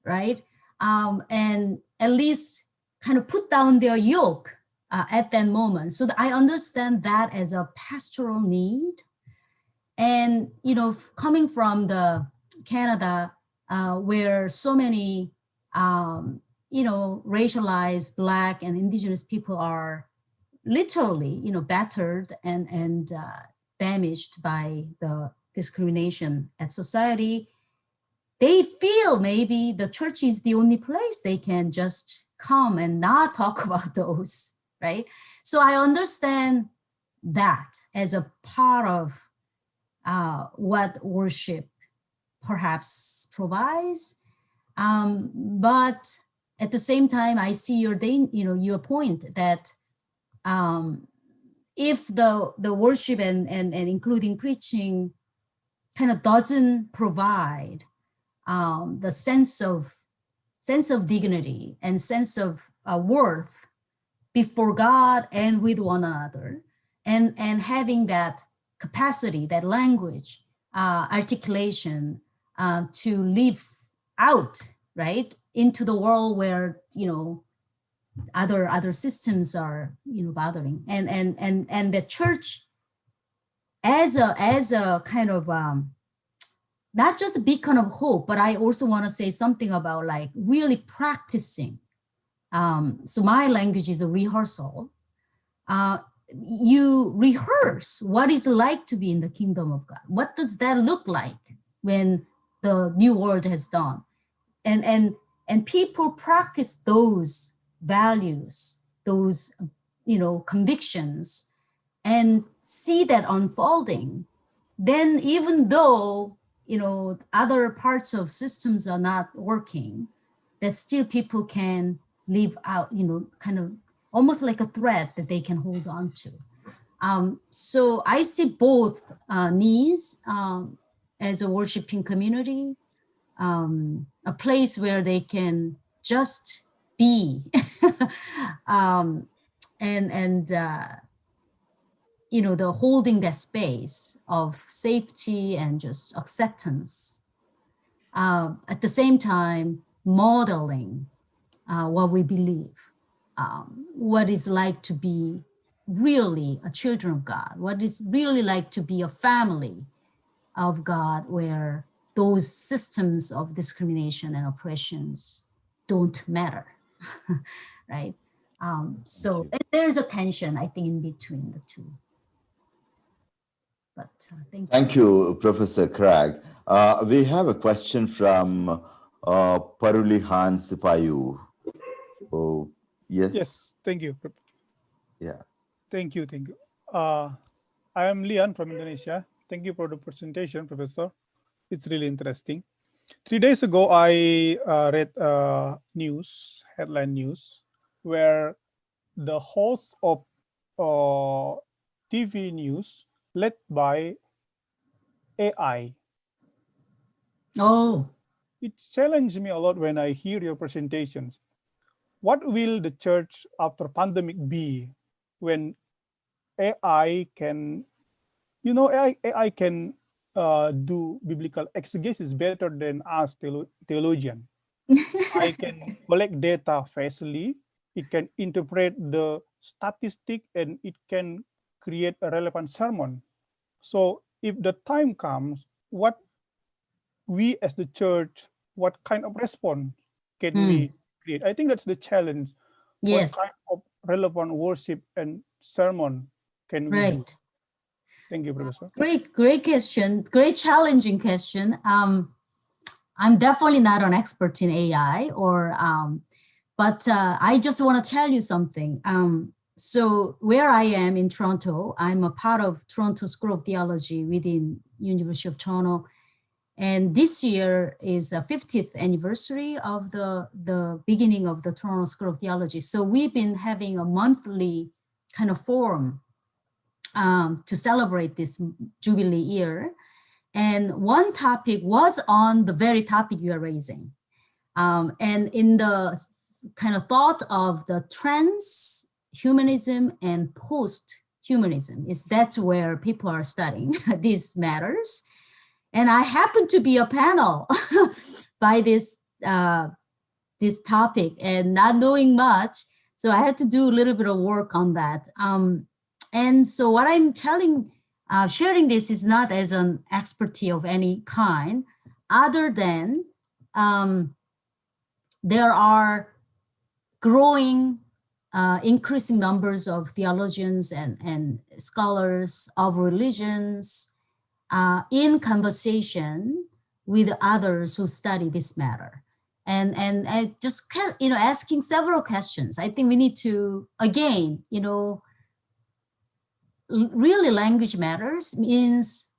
right? And at least kind of put down their yoke at that moment. So that I understand that as a pastoral need. And, you know, coming from the Canada, where so many, you know, racialized Black and Indigenous people are literally, you know, battered and damaged by the discrimination at society, they feel maybe the church is the only place they can just come and not talk about those, right? So I understand that as a part of what worship perhaps provides. But at the same time, I see your point that if the worship and including preaching kind of doesn't provide the sense of dignity and sense of worth before God and with one another, and having that capacity, that language, articulation to live out, right, into the world where, you know, other systems are, you know, bothering, and the church as a kind of not just a beacon of hope, but I also want to say something about like really practicing. So my language is a rehearsal. You rehearse what it's like to be in the kingdom of God. What does that look like when the new world has dawned? And people practice those values, those, you know, convictions, and see that unfolding. Then even though, you know, other parts of systems are not working, that still people can live out, you know, kind of almost like a thread that they can hold on to. So I see both needs as a worshiping community, a place where they can just be, and you know, the holding that space of safety and just acceptance. At the same time, modeling what we believe, what it's like to be really a children of God, what it's really like to be a family of God, where those systems of discrimination and oppressions don't matter, right? So there's a tension, I think, in between the two. But thank you. Thank you, Professor Craig. We have a question from Parulihan Sipayu. Oh, yes. Yes, thank you. Yeah. Thank you. I am Lian from Indonesia. Thank you for the presentation, Professor. It's really interesting. 3 days ago, I read headline news, where the host of TV news led by AI. Oh, It challenged me a lot when I hear your presentations. What will the church after pandemic be when AI can, AI can do biblical exegesis better than us theologian. I can collect data facilely. It can interpret the statistic and it can create a relevant sermon. So if the time comes, what we as the church, what kind of response can we create? I think that's the challenge. What kind yes, of relevant worship and sermon can we do? right. Thank you, Professor. Great question. Great challenging question. I'm definitely not an expert in AI but I just want to tell you something. So where I am in Toronto, I'm a part of Toronto School of Theology within University of Toronto. And this year is a 50th anniversary of the beginning of the Toronto School of Theology. So we've been having a monthly kind of forum to celebrate this Jubilee year. And one topic was on the very topic you are raising. And in the kind of thought of the transhumanism and post-humanism, that's where people are studying these matters. And I happen to be a panel by this topic and not knowing much. So I had to do a little bit of work on that. And so what I'm sharing this is not as an expertise of any kind, other than there are growing, increasing numbers of theologians and scholars of religions in conversation with others who study this matter. And I just, asking several questions. I think we need to, again, really language matters means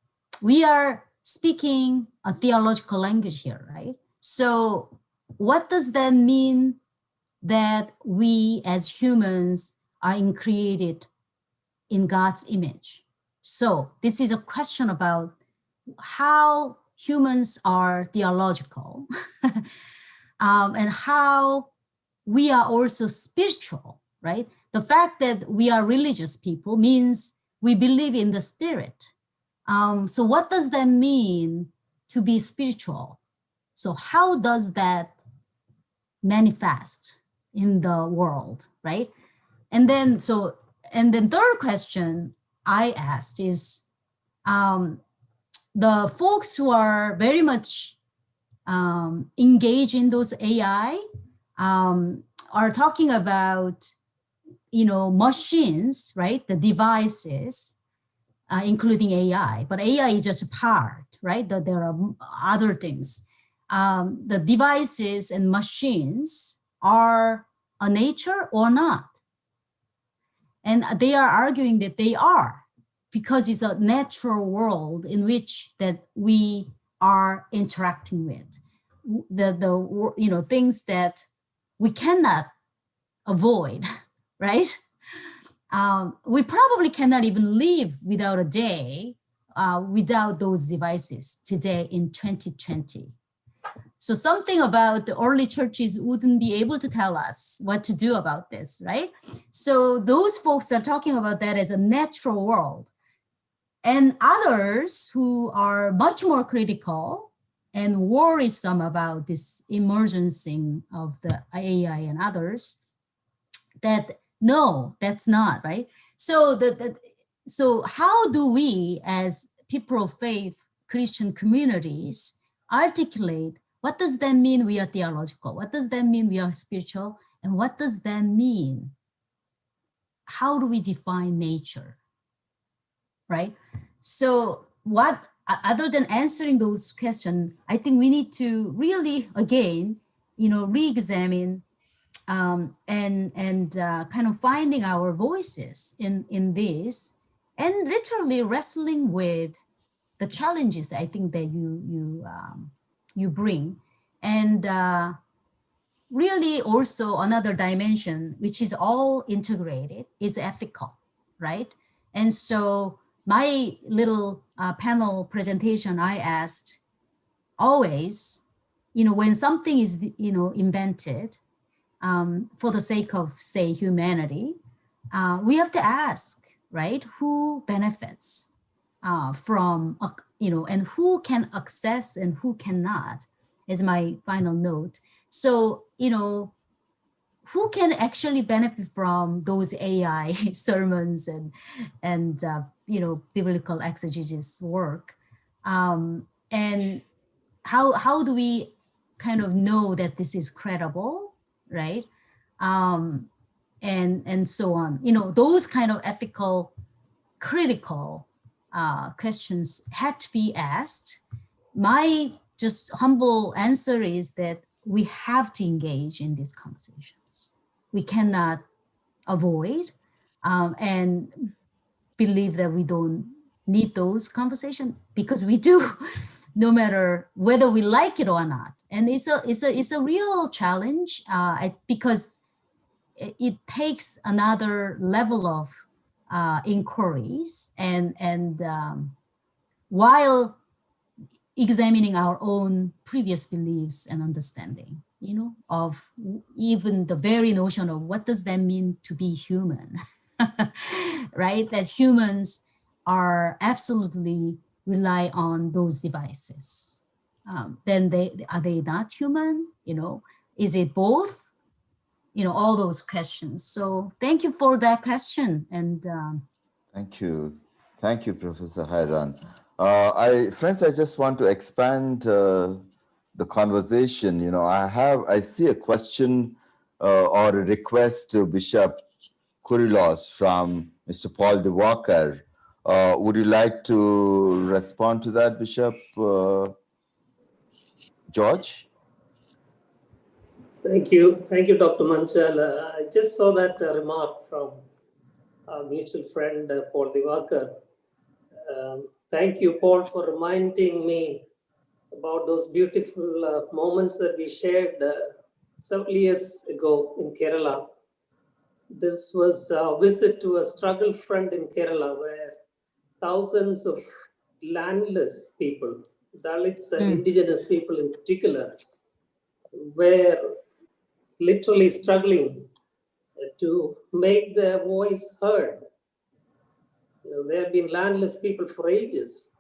we are speaking a theological language here, right? So what does that mean that we as humans are created in God's image? So this is a question about how humans are theological and how we are also spiritual, right? The fact that we are religious people means we believe in the spirit. So what does that mean to be spiritual? So how does that manifest in the world, right? And then third question I asked is the folks who are very much engaged in those AI are talking about machines, right? The devices, including AI, but AI is just a part, right? That there are other things. The devices and machines are a nature or not. And they are arguing that they are, because it's a natural world in which that we are interacting with. The things that we cannot avoid, right? We probably cannot even live without a day without those devices today in 2020. So something about the early churches wouldn't be able to tell us what to do about this, right? So those folks are talking about that as a natural world. And others who are much more critical and worrisome about this emergence of the AI and others, that no, that's not, right? So so how do we as people of faith, Christian communities, articulate what does that mean we are theological? What does that mean we are spiritual? And what does that mean? How do we define nature, right? So other than answering those questions, I think we need to really, again, re-examine and kind of finding our voices in this, and literally wrestling with the challenges I think that you bring, and really also another dimension which is all integrated is ethical, right? And so my little panel presentation, I asked always, when something is, invented for the sake of, say, humanity, we have to ask, right? Who benefits from, and who can access and who cannot, is my final note. So, who can actually benefit from those AI sermons and biblical exegesis work, and how do we kind of know that this is credible, right? And so on. Those kind of ethical, critical questions had to be asked. My just humble answer is that we have to engage in these conversations. We cannot avoid and believe that we don't need those conversations, because we do, no matter whether we like it or not. And it's a real challenge because it takes another level of inquiries and while examining our own previous beliefs and understanding, of even the very notion of what does that mean to be human, right? That humans are absolutely rely on those devices. Then are they not human? Is it both? All those questions. So thank you for that question. And Thank you, Professor Hairan. Friends, I just want to expand the conversation. I see a question or a request to Bishop Kurilos from Mr. Paul De Walker. Would you like to respond to that, Bishop George? Thank you, Dr. Manchal. I just saw that remark from our mutual friend, Paul De Walker. Thank you, Paul, for reminding me about those beautiful moments that we shared several years ago in Kerala. This was a visit to a struggle front in Kerala where thousands of landless people, Dalits and indigenous people in particular, were literally struggling to make their voice heard. They have been landless people for ages.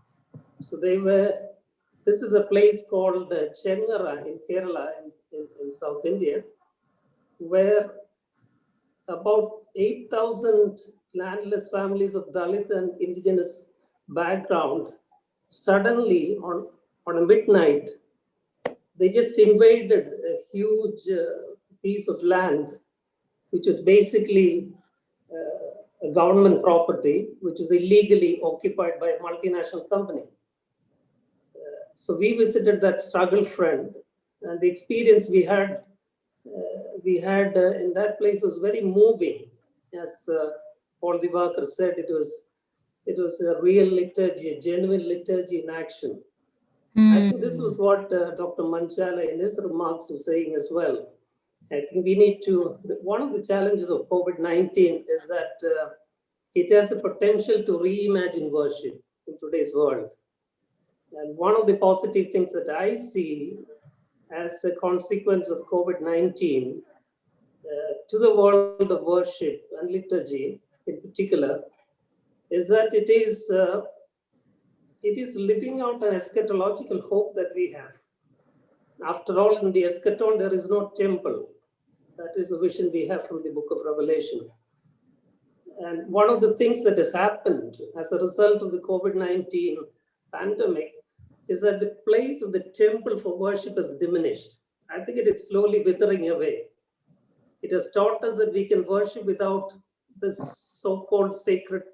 So this is a place called Chengara in Kerala in South India, where about 8,000 landless families of Dalit and indigenous background suddenly on a midnight, they just invaded a huge piece of land, which was basically a government property, which was illegally occupied by a multinational company. So we visited that struggle front, and the experience we had in that place was very moving. As Paul De Walker said, it was a real liturgy, a genuine liturgy in action. I think this was what Dr. Manchala in his remarks was saying as well. I think we need to, one of the challenges of COVID-19 is that it has the potential to reimagine worship in today's world. And one of the positive things that I see as a consequence of COVID-19 to the world of worship and liturgy in particular is that it is living out an eschatological hope that we have. After all, in the eschaton, there is no temple. That is a vision we have from the book of Revelation. And one of the things that has happened as a result of the COVID-19 pandemic is that the place of the temple for worship has diminished. I think it is slowly withering away. It has taught us that we can worship without this so-called sacred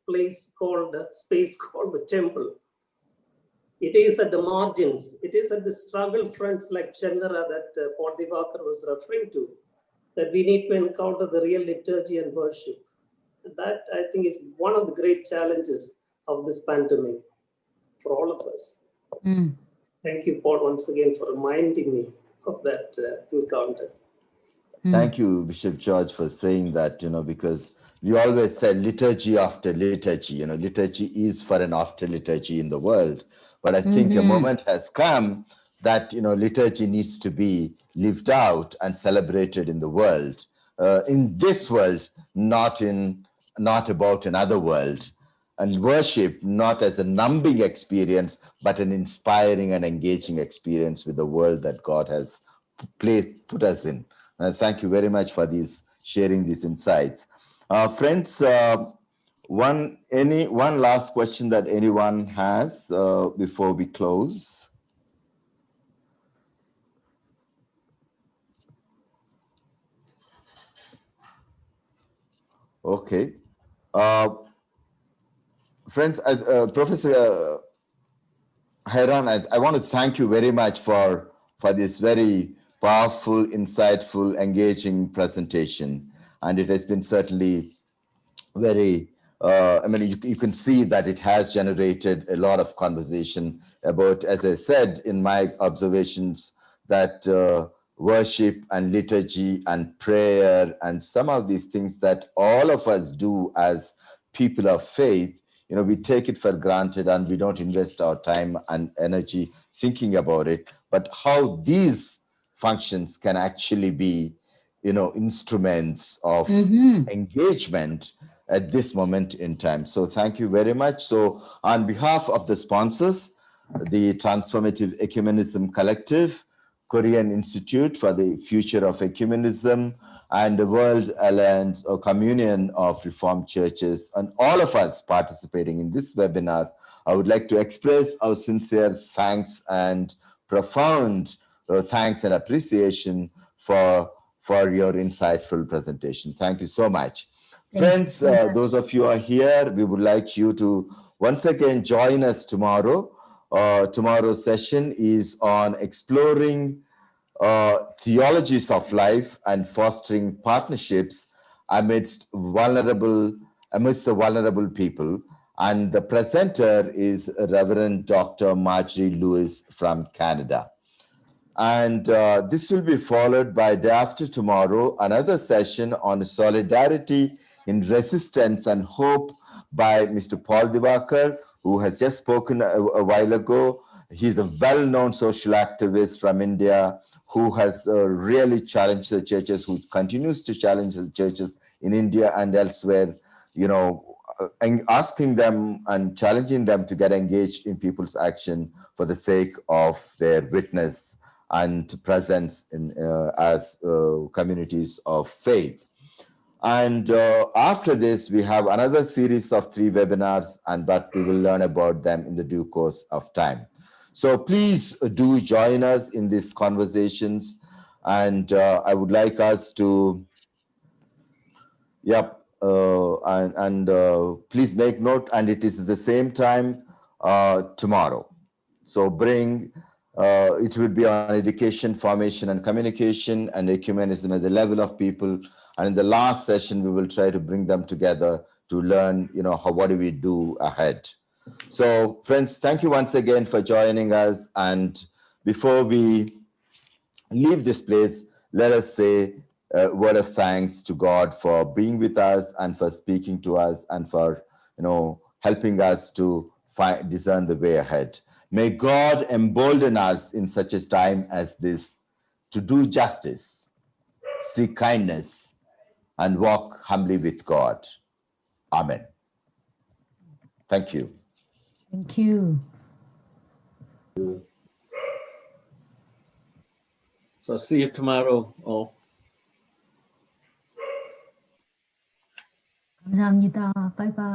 place called space called the temple. It is at the margins. It is at the struggle fronts like Chandra that Paul De Walker was referring to, that we need to encounter the real liturgy and worship. And that, I think, is one of the great challenges of this pandemic for all of us. Thank you, Paul, once again for reminding me of that encounter. Thank you, Bishop George, for saying that, because we always said liturgy after liturgy. Liturgy is for an after liturgy in the world. But I think a moment has come that, liturgy needs to be lived out and celebrated in the world, in this world, not about another world. And worship not as a numbing experience, but an inspiring and engaging experience with the world that God has put us in. Thank you very much for sharing these insights. Friends, one last question that anyone has before we close? Okay. Friends, Professor Hairan, I want to thank you very much for this very powerful, insightful, engaging presentation. And it has been certainly very, you can see that it has generated a lot of conversation about, as I said in my observations, that worship and liturgy and prayer and some of these things that all of us do as people of faith, we take it for granted and we don't invest our time and energy thinking about it, but how these functions can actually be, instruments of engagement at this moment in time. So thank you very much. So on behalf of the sponsors, the Transformative Ecumenism Collective, Korean Institute for the Future of Ecumenism, and the World Alliance or Communion of Reformed Churches, and all of us participating in this webinar, I would like to express our sincere thanks and profound thanks and appreciation for your insightful presentation. Thank you so much. Friends, those of you who are here, we would like you to once again join us tomorrow. Tomorrow's session is on exploring theologies of life and fostering partnerships amidst the vulnerable people. And the presenter is Reverend Dr. Marjorie Lewis from Canada. And this will be followed by day after tomorrow, another session on solidarity in resistance and hope by Mr. Paul Divakar, who has just spoken a while ago. He's a well-known social activist from India who has really challenged the churches, who continues to challenge the churches in India and elsewhere, and asking them and challenging them to get engaged in people's action for the sake of their witness and presence in as communities of faith. And after this, we have another series of 3 webinars, but we will learn about them in the due course of time. So please do join us in these conversations. And I would like us to, please make note, and it is at the same time tomorrow. So it will be on education, formation, and communication, and ecumenism at the level of people. And in the last session, we will try to bring them together to learn, what do we do ahead. So friends, thank you once again for joining us. And before we leave this place, let us say a word of thanks to God for being with us and for speaking to us and for, helping us to discern the way ahead. May God embolden us in such a time as this to do justice, seek kindness, and walk humbly with God. Amen. Thank you. Thank you. So see you tomorrow. 감사합니다. Bye bye.